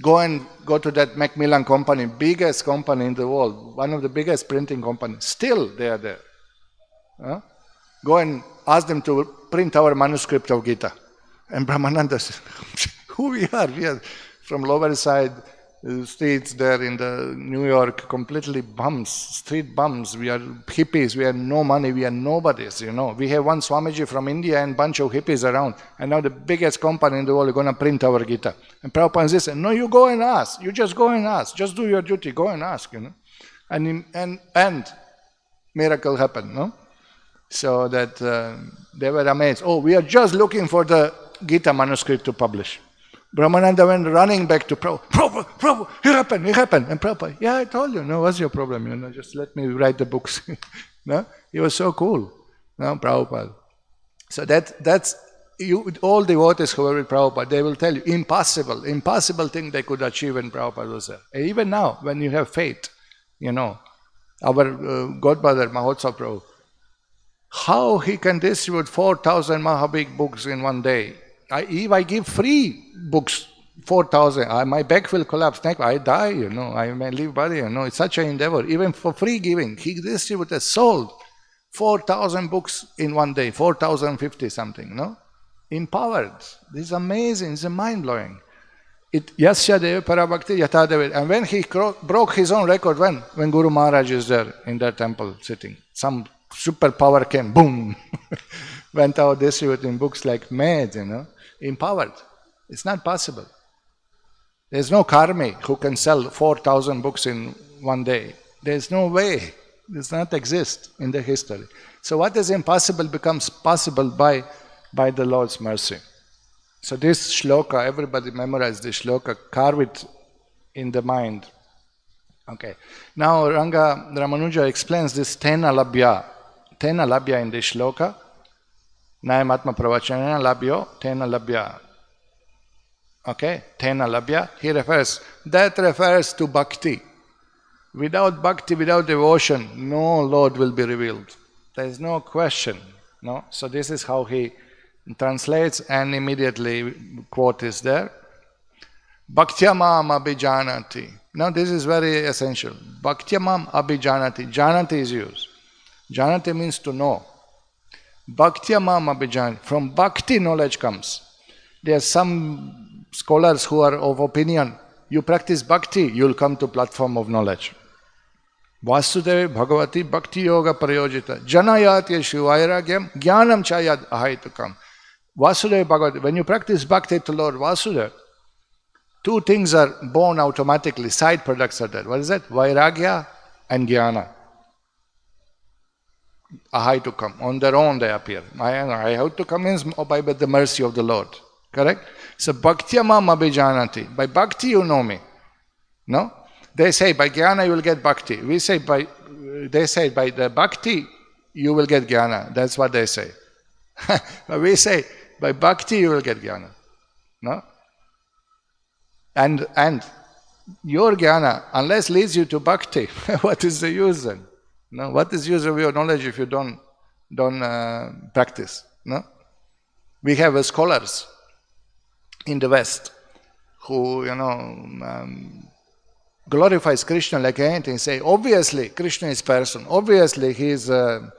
Go to that Macmillan company, biggest company in the world, one of the biggest printing companies. Still they are there. Huh? Go and ask them to print our manuscript of Gita. And Brahmananda says, who we are? We are from Lower Side streets there in the New York, completely bums, street bums. We are hippies, we have no money, we are nobodies, We have one Swamiji from India and bunch of hippies around. And now the biggest company in the world is going to print our Gita. And Prabhupada says, no, you go and ask. You just go and ask. Just do your duty. Go and ask, And miracle happened, no? So that they were amazed. Oh, we are just looking for the Gita manuscript to publish. Brahmananda went running back to Prabhupada. Prabhupada, it happened. And Prabhupada, yeah, I told you, no, what's your problem? Just let me write the books. No? He was so cool. No, Prabhupada. So that's you. All devotees who were with Prabhupada, they will tell you, impossible thing they could achieve when Prabhupada was there. And even now, when you have faith, our godbrother, Mahotsav Prabhu, how he can distribute 4,000 Mahabig books in one day. If I give free books, 4,000, my back will collapse. I die, I may leave body, It's such an endeavor. Even for free giving, he distributed, sold 4,000 books in one day, 4,050 something, no? Empowered. This is amazing. It's mind-blowing. Yasya Deva Parabhakti Yatha Deva. And when he broke his own record, when Guru Maharaj is there in that temple sitting, some superpower came, boom, went out distributing books like mad, empowered. It's not possible. There's no karmi who can sell 4,000 books in one day. There's no way. It does not exist in the history. So what is impossible becomes possible by the Lord's mercy. So this shloka, everybody memorize this shloka, carve it in the mind. Okay. Now Ranga Ramanuja explains this tena labhya in this shloka. Nayamatma pravachanena labhyo tena labhya. Okay, tena labhya. He refers to bhakti. Without bhakti, without devotion, no Lord will be revealed. There is no question. No? So this is how he translates, and immediately quote is there. Bhaktyamam abhijanati. Now this is very essential. Bhaktyamam abhijanati. Janati is used. Janati means to know. Bhaktyamam abhijanati. From bhakti knowledge comes. There are some scholars who are of opinion, you practice bhakti, you will come to platform of knowledge. Vasudeva Bhagavati Bhakti Yoga Prayojita Janayat Yeshu Vairagyam Jnanam Chayad Ahaitukam. Vasudeva Bhagavati, when you practice bhakti to Lord Vasudeva, two things are born automatically, side products are there. What is that? Vairagya and Jnana. Ahaitukam. On their own they appear. Ahaitukam means by the mercy of the Lord. Correct? So bhaktyamam abhijanati. By bhakti you know me. No? They say by jnana you will get bhakti. They say by the bhakti you will get jnana. That's what they say. But we say by bhakti you will get jnana. No? And your jnana, unless leads you to bhakti, what is the use then? No? What is the use of your knowledge if you don't practice? No? We have scholars in the West who, glorifies Krishna like anything, say, obviously Krishna is person, obviously the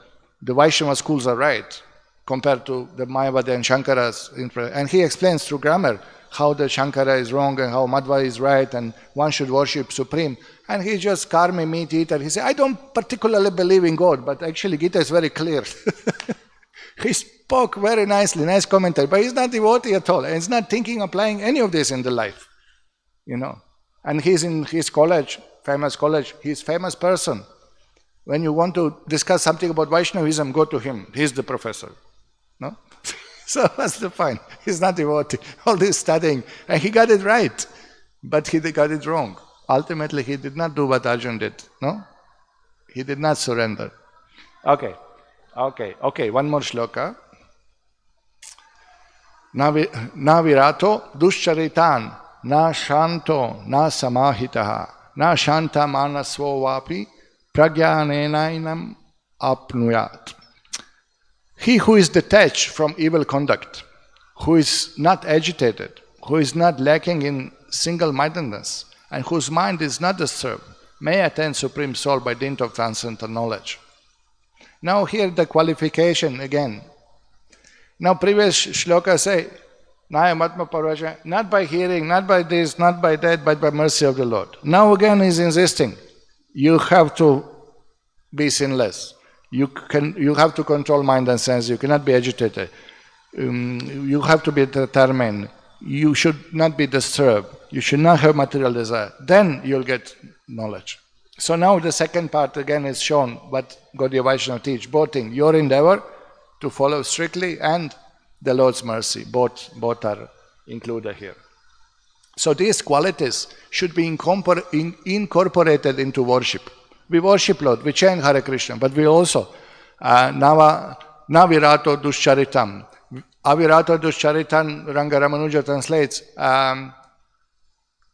Vaishnava schools are right compared to the Mayavadi and Shankara's. And he explains through grammar how the Shankara is wrong and how Madhva is right and one should worship Supreme. And he just karmi meat eater. He said, I don't particularly believe in God, but actually Gita is very clear. He spoke very nicely, nice commentary, but he's not devotee at all. And he's not thinking, applying any of this in the life. And he's in his college, famous college, he's famous person. When you want to discuss something about Vaishnavism, go to him. He's the professor. No? So what's the point? He's not devotee. All this studying. And he got it right. But he got it wrong. Ultimately, he did not do what Arjun did. No? He did not surrender. Okay. One more shloka. Na virato dushcharitan na shanto na samahitaha na shanta manasvo vapi pragyanenainam apnuyat. He who is detached from evil conduct, who is not agitated, who is not lacking in single-mindedness, and whose mind is not disturbed, may attain Supreme Soul by dint of transcendental knowledge. Now here the qualification again. Now previous shloka say, not by hearing, not by this, not by that, but by mercy of the Lord. Now again he's insisting, you have to be sinless. You have to control mind and sense. You cannot be agitated. You have to be determined. You should not be disturbed. You should not have material desire. Then you'll get knowledge. So now the second part again is shown what Gaudiya Vaishnava teach. Both things, your endeavor to follow strictly and the Lord's mercy. Both are included here. So these qualities should be incorporated into worship. We worship Lord, we chant Hare Krishna, but we also Navirato Duscharitam. Avirato Duscharitam, Ranga Ramanuja translates,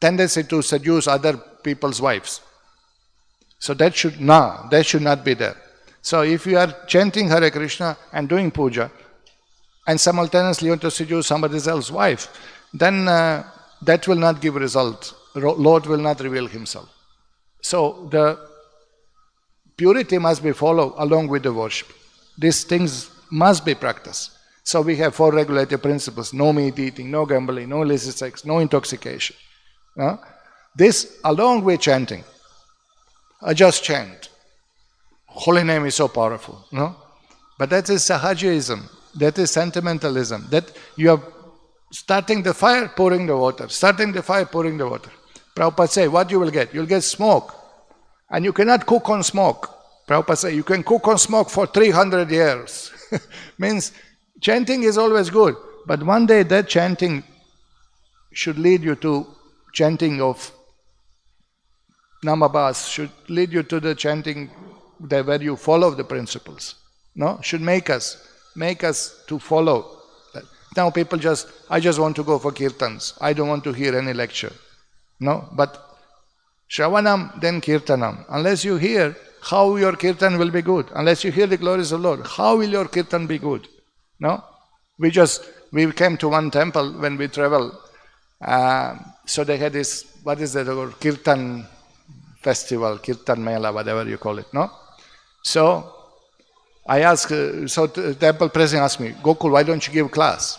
tendency to seduce other people's wives. So that should not be there. So if you are chanting Hare Krishna and doing puja, and simultaneously you want to seduce somebody else's wife, then that will not give result. Lord will not reveal himself. So the purity must be followed along with the worship. These things must be practiced. So we have 4 regulative principles: no meat eating, no gambling, no illicit sex, no intoxication. This along with chanting. I just chant. Holy name is so powerful. No? But that is sahajaism. That is sentimentalism. That you are starting the fire, pouring the water. Starting the fire, pouring the water. Prabhupada say, what you will get? You'll get smoke. And you cannot cook on smoke. Prabhupada say, you can cook on smoke for 300 years. Means chanting is always good. But one day that chanting should lead you to chanting of Namabhas, should lead you to the chanting where you follow the principles. No? Should make us to follow. Now people I just want to go for kirtans. I don't want to hear any lecture. No? But Shravanam, then Kirtanam. Unless you hear, how your kirtan will be good? Unless you hear the glories of the Lord, how will your kirtan be good? No? We came to one temple when we travel. So they had this, what is that, kirtan festival, kirtan mela, whatever you call it, no? So I asked, so the temple president asked me, Gokul, why don't you give class?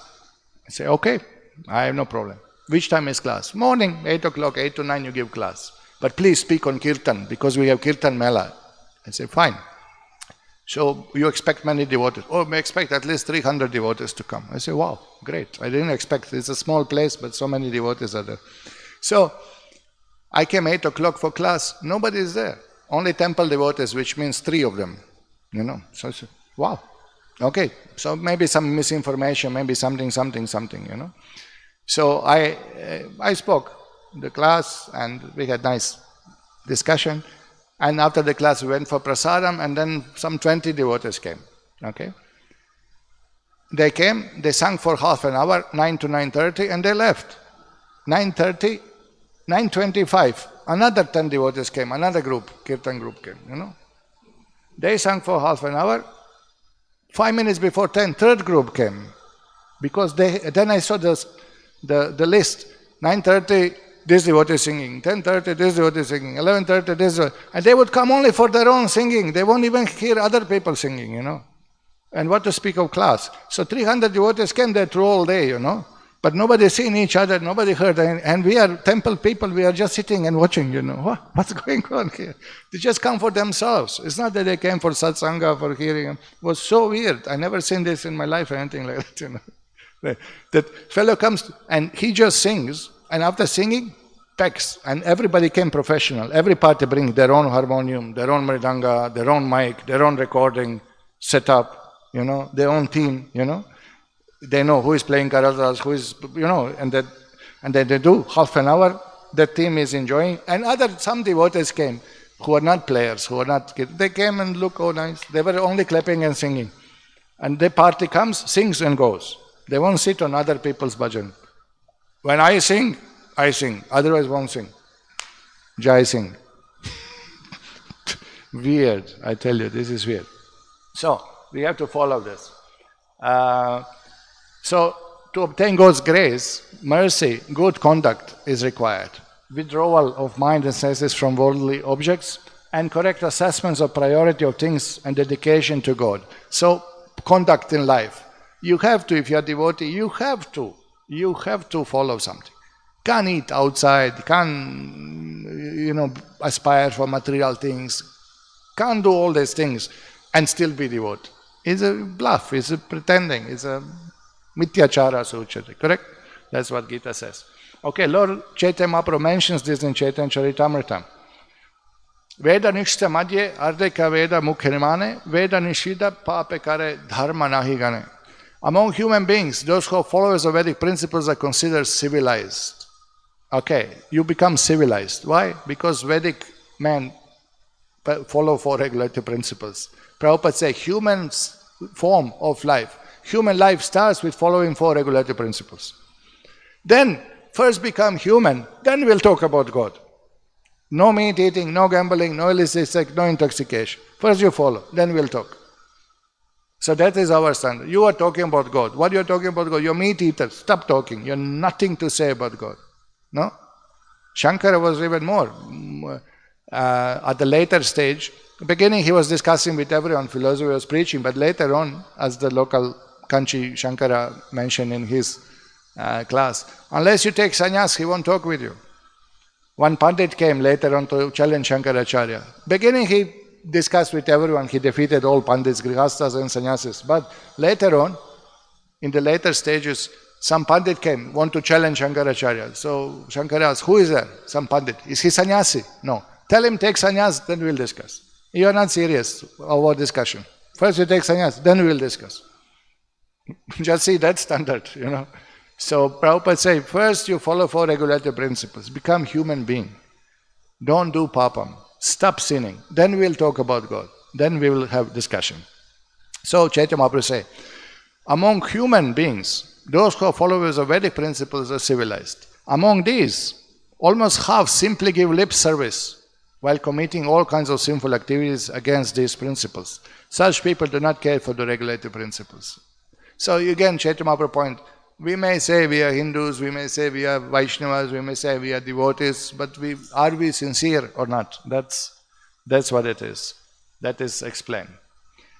I say, okay, I have no problem. Which time is class? Morning, 8 o'clock, 8 to 9 you give class. But please speak on kirtan, because we have kirtan mela. I say, fine. So you expect many devotees. Oh, we expect at least 300 devotees to come. I say, wow, great. I didn't expect, it's a small place, but so many devotees are there. So I came 8 o'clock for class. Nobody is there. Only temple devotees, which means 3 of them. So I said, wow. Okay, so maybe some misinformation, maybe something. So I spoke in the class and we had nice discussion. And after the class we went for prasadam and then some 20 devotees came. Okay. They came, they sang for half an hour, 9 to 9:30, and they left. 9:30, 9:25, another 10 devotees came, another group, kirtan group came, They sang for half an hour. 5 minutes before 10, third group came. Because then I saw the list. 9:30, this devotee singing. 10:30, this devotee singing. 11:30, this. And they would come only for their own singing. They won't even hear other people singing, And what to speak of class. So 300 devotees came there through all day, But nobody seen each other, nobody heard. And we are temple people, we are just sitting and watching, What's going on here? They just come for themselves. It's not that they came for satsanga, for hearing. It was so weird. I never seen this in my life or anything like that, That fellow comes and he just sings, and after singing, packs. And everybody came professional. Every party bring their own harmonium, their own mridanga, their own mic, their own recording setup, their own team, They know who is playing karatas, who is, and then they do half an hour, the team is enjoying. And some devotees came who are not players, who are not kids. They came and look, oh nice. They were only clapping and singing. And the party comes, sings and goes. They won't sit on other people's bhajan. When I sing, otherwise won't sing. Jai sing. Weird, I tell you, this is weird. So, we have to follow this. So, to obtain God's grace, mercy, good conduct is required. Withdrawal of mind and senses from worldly objects, and correct assessments of priority of things and dedication to God. So, conduct in life. You have to, if you are devotee, you have to follow something. Can't eat outside, can't, aspire for material things, can't do all these things and still be devoted. It's a bluff, it's a pretending, it's a mityachara suchate, correct? That's what Gita says. Okay, Lord Chaitanya Mahaprabhu mentions this in Chaitanya Charitamrita. Veda nishta madhye ardeka veda mukhirimane veda nishida pape kare dharma nahi gane. Among human beings, those who are followers of Vedic principles are considered civilized. Okay, you become civilized. Why? Because Vedic men follow 4 regulative principles. Prabhupada says human form of life. Human life starts with following 4 regulative principles. Then, first become human, then we'll talk about God. No meat eating, no gambling, no illicit sex, no intoxication. First you follow, then we'll talk. So that is our standard. You are talking about God. What you are talking about God? You're meat eaters. Stop talking. You have nothing to say about God. No? Shankara was even more. At the later stage, beginning he was discussing with everyone, philosophy was preaching, but later on, as the local Kanchi Shankara mentioned in his class, unless you take sannyas, he won't talk with you. One Pandit came later on to challenge Shankaracharya. Beginning he discussed with everyone, he defeated all Pandits, Grihasthas and Sannyasis. But later on, in the later stages, some Pandit came, want to challenge Shankaracharya. So Shankara asked, who is there? Some Pandit. Is he sannyasi? No. Tell him take sannyas, then we'll discuss. You are not serious about discussion. First you take sannyas, then we'll discuss. Just see that standard, So Prabhupada said, first you follow 4 regulative principles. Become human being. Don't do papam. Stop sinning. Then we'll talk about God. Then we will have discussion. So Chaitanya Mahaprabhu say, among human beings, those who are followers of Vedic principles are civilized. Among these, almost half simply give lip service while committing all kinds of sinful activities against these principles. Such people do not care for the regulative principles. So again, Chaitanya Mahaprabhu point, we may say we are Hindus, we may say we are Vaishnavas, we may say we are devotees, but are we sincere or not? That's what it is. That is explained.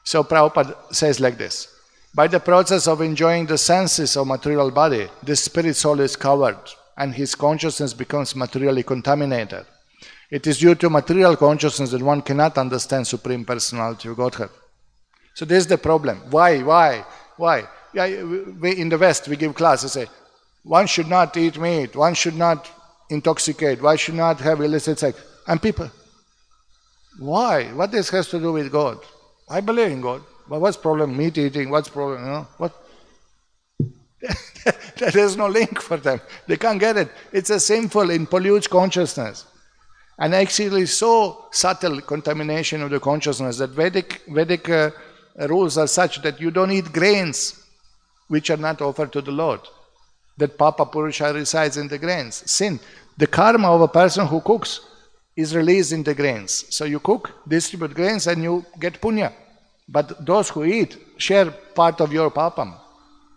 So Prabhupada says like this, by the process of enjoying the senses of material body, the spirit soul is covered and his consciousness becomes materially contaminated. It is due to material consciousness that one cannot understand Supreme Personality of Godhead. So this is the problem. Why? Yeah, in the West, we give class, we say, one should not eat meat, one should not intoxicate, one should not have illicit sex. And people, why? What this has to do with God? I believe in God. But what's problem? Meat eating, what's problem? What? There's no link for them. They can't get it. It's a sinful, it pollutes consciousness. And actually so subtle contamination of the consciousness that Vedic rules are such that you don't eat grains which are not offered to the Lord. That Papa Purusha resides in the grains. Sin. The karma of a person who cooks is released in the grains. So you cook, distribute grains and you get punya. But those who eat share part of your papam.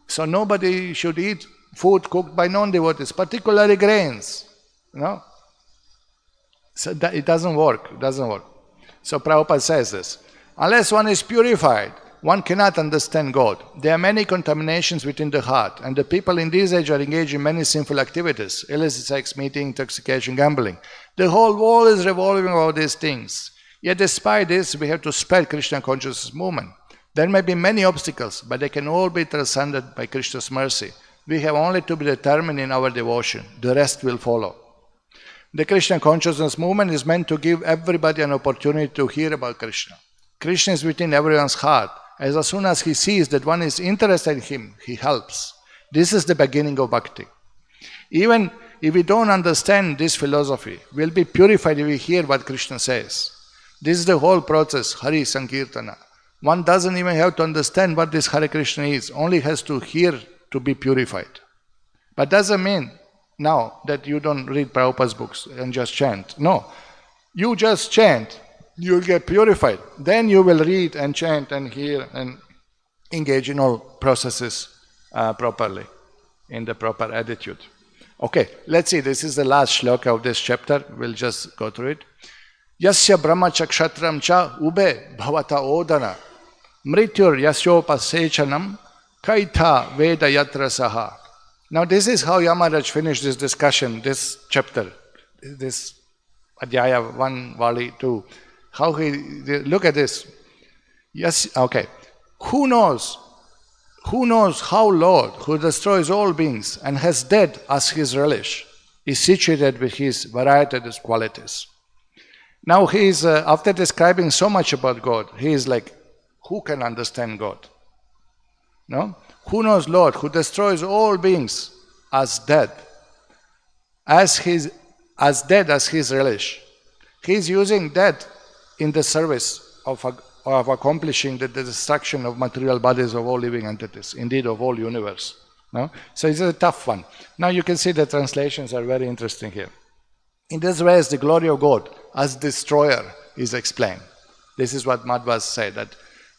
So nobody should eat food cooked by non-devotees, particularly grains. So that it doesn't work. So Prabhupada says this. Unless one is purified, one cannot understand God. There are many contaminations within the heart, and the people in this age are engaged in many sinful activities, illicit sex, meeting, intoxication, gambling. The whole world is revolving around these things. Yet despite this, we have to spread Krishna consciousness movement. There may be many obstacles, but they can all be transcended by Krishna's mercy. We have only to be determined in our devotion. The rest will follow. The Krishna consciousness movement is meant to give everybody an opportunity to hear about Krishna. Krishna is within everyone's heart. As soon as he sees that one is interested in him, he helps. This is the beginning of bhakti. Even if we don't understand this philosophy, we'll be purified if we hear what Krishna says. This is the whole process, Hari Sankirtana. One doesn't even have to understand what this Hare Krishna is, only has to hear to be purified. But doesn't mean now that you don't read Prabhupada's books and just chant. No, you just chant. You'll get purified. Then you will read and chant and hear and engage in all processes properly. in the proper attitude. Okay, let's see. This is the last shloka of this chapter. We'll just go through it. Yasya brahma chakshatram cha ube bhavata odana mrityur yasyopasechanam Kaṭha veda yatra saha. Now this is how Yamaraj finished this discussion, this chapter, this Adhyaya 1, Vali 2. How he, look at this. Yes, okay. Who knows how Lord, who destroys all beings and has dead as his relish, is situated with his varieties qualities. Now he is, after describing so much about God, he is like, who can understand God? No? Who knows Lord, who destroys all beings as dead as his relish. He is using death in the service of accomplishing the destruction of material bodies of all living entities, indeed of all universe. No? So it's a tough one. Now you can see the translations are very interesting here. In this way, the glory of God as destroyer is explained. This is what Madhvas said, that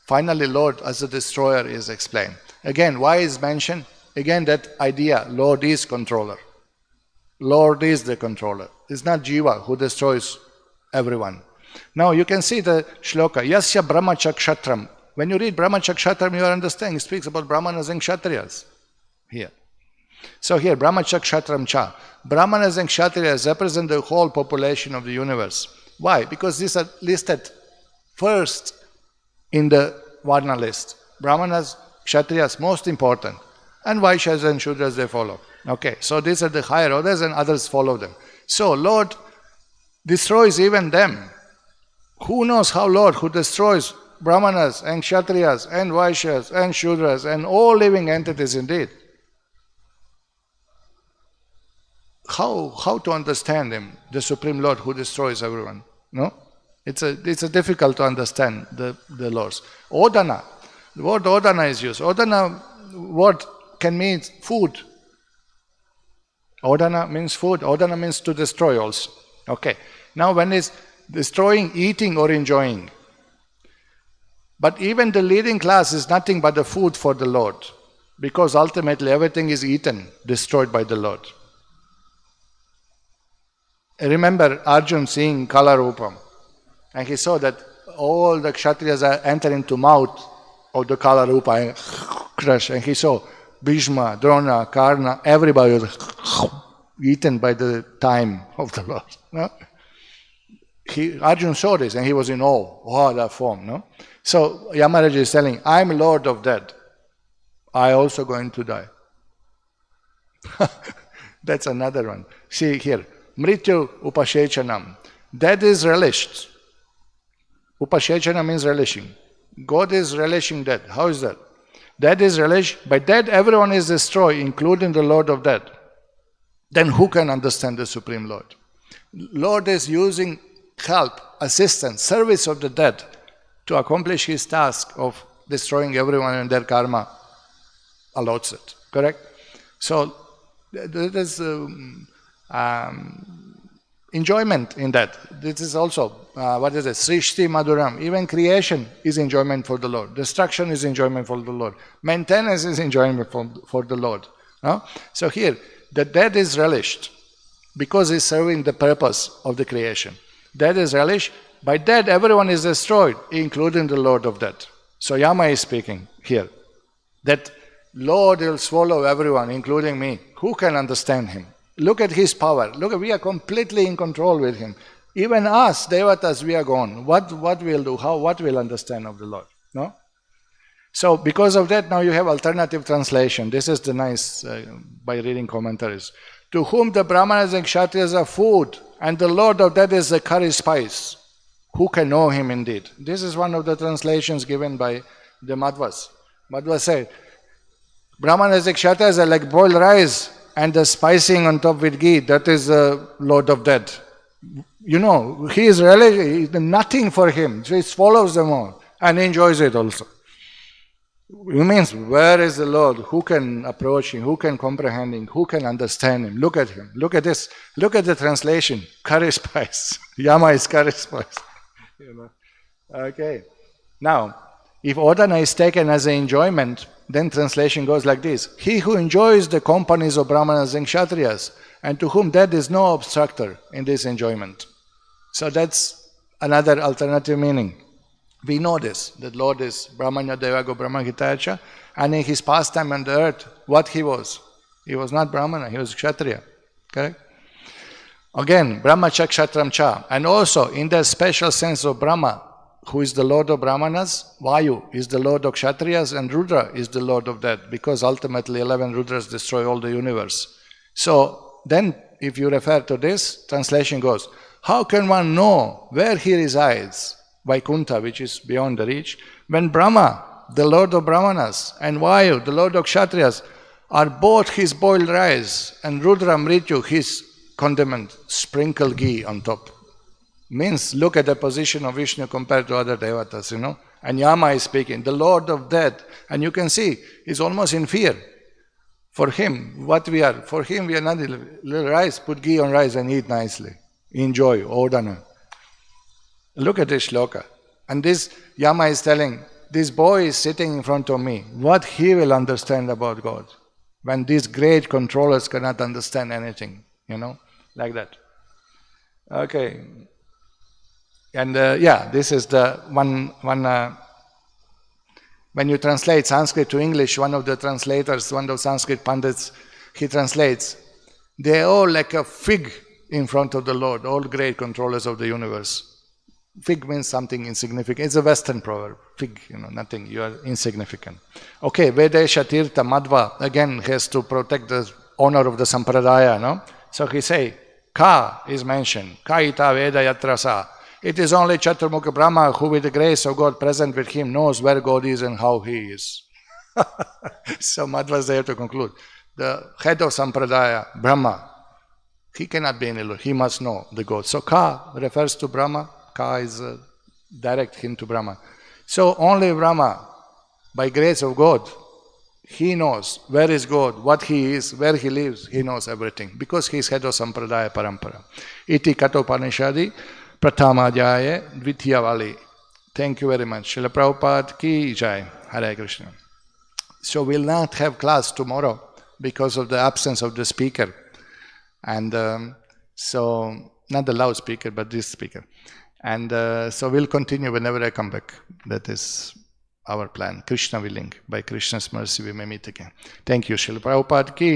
finally Lord as a destroyer is explained. Again, why is mentioned? Again, that idea, Lord is controller. Lord is the controller. It's not Jiva who destroys everyone. Now you can see the shloka, Yasya Brahma Chakshatram. When you read Brahma Chakshatram, you are understanding, it speaks about Brahmanas and Kshatriyas here. So here, Brahma Chakshatram Cha. Brahmanas and Kshatriyas represent the whole population of the universe. Why? Because these are listed first in the Varna list. Brahmanas, Kshatriyas, most important. And Vaishyas and Shudras, they follow. Okay, so these are the higher orders and others follow them. So Lord destroys even them. Who knows how Lord, who destroys Brahmanas and Kshatriyas and Vaishyas and Shudras and all living entities indeed. How to understand him, the Supreme Lord who destroys everyone? No? It's a difficult to understand the laws. Odana. The word Odana is used. Odana word can mean food. Odana means food. Odana means to destroy also. Okay. Now when it's destroying, eating or enjoying. But even the leading class is nothing but the food for the Lord. Because ultimately everything is eaten, destroyed by the Lord. I remember Arjun seeing Kala Rupam. And he saw that all the Kshatriyas are entering into mouth of the Kala Rupa and crush. And he saw Bhishma, Drona, Karna, everybody was eaten by the time of the Lord. No? Arjun saw this and he was in awe. Oh, that form. No? So Yamaraj is telling, I'm Lord of death. I also going to die. That's another one. See here. Mrityu upashechanam. Death is relished. Upashechana means relishing. God is relishing death. How is that? Death is relished. By death, everyone is destroyed, including the Lord of death. Then who can understand the Supreme Lord? Lord is using help, assistance, service of the dead to accomplish his task of destroying everyone and their karma allows it. Correct? So there is enjoyment in that. This is also, Srishti Maduram. Even creation is enjoyment for the Lord. Destruction is enjoyment for the Lord. Maintenance is enjoyment for the Lord. No? So here, the dead is relished because it's serving the purpose of the creation. Death is relished. By death, everyone is destroyed, including the Lord of death. So Yama is speaking here that Lord will swallow everyone, including me. Who can understand him? Look at his power. Look, we are completely in control with him. Even us, Devatas, we are gone. What we'll do? What we'll understand of the Lord? No? So because of that, now you have alternative translation. This is the nice, by reading commentaries. To whom the Brahmanas and Kshatriyas are food, and the Lord of that is the curry spice. Who can know him indeed? This is one of the translations given by the Madhvas. Madhvas said, Brahmanas and Kshatriyas are like boiled rice, and the spicing on top with ghee, that is the Lord of death. You know, he is really nothing for him. So he swallows them all and enjoys it also. It means, where is the Lord? Who can approach him? Who can comprehend him? Who can understand him? Look at him. Look at this. Look at the translation. Curry spice. Yama is curry spice. Okay. Now, If Odana is taken as an enjoyment, then translation goes like this. He who enjoys the companies of Brahmanas and Kshatriyas, and to whom that is no obstructor in this enjoyment. So that's another alternative meaning. We know this, that Lord is Brahmanya Devago Brahmahitayacha, and in his pastime on the earth, what he was? He was not Brahmana, he was Kshatriya. Correct? Again, Brahma cha Kshatram cha. And also, in the special sense of Brahma, who is the Lord of Brahmanas, Vayu is the Lord of Kshatriyas, and Rudra is the Lord of that, because ultimately 11 Rudras destroy all the universe. So, then, if you refer to this, translation goes, how can one know where he resides, Vaikuntha, which is beyond the reach, when Brahma, the Lord of Brahmanas, and Vayu, the Lord of Kshatriyas, are both his boiled rice, and Rudra Mrityu, his condiment, sprinkle ghee on top. Means, look at the position of Vishnu compared to other devatas, And Yama is speaking, the Lord of Death, and you can see, he's almost in fear. For him, what we are, for him we are not little rice, put ghee on rice and eat nicely. Enjoy, Odana. Look at this shloka. And this Yama is telling, this boy is sitting in front of me. What he will understand about God? When these great controllers cannot understand anything, like that. Okay. And this is the one when you translate Sanskrit to English, one of the translators, one of Sanskrit Pandits, he translates, they're all like a fig in front of the Lord, all great controllers of the universe. Fig means something insignificant. It's a Western proverb. Fig, nothing, you are insignificant. Okay, Vedesha Tirtha Madhva, again, has to protect the honor of the Sampradaya, no? So he say, Ka is mentioned, Kaita Veda Yatrasa. It is only Chaturmukha Brahma who, with the grace of God present with him, knows where God is and how he is. So Madhva is there to conclude. The head of Sampradaya, Brahma, he cannot be an illusion. He must know the God. So Ka refers to Brahma. Ka is a direct hint to Brahma. So only Brahma, by grace of God, he knows where is God, what he is, where he lives. He knows everything because he is head of Sampradaya Parampara. Iti Kaṭha Upaniṣadi Prathamadhyaya Dvitiyavali. Thank you very much. Srila Prabhupada ki jai. Hare Krishna. So we'll not have class tomorrow because of the absence of the speaker. And so, not the loudspeaker, but this speaker. And so we'll continue whenever I come back. That is our plan. Krishna willing. By Krishna's mercy we may meet again. Thank you, Srila Prabhupada ki.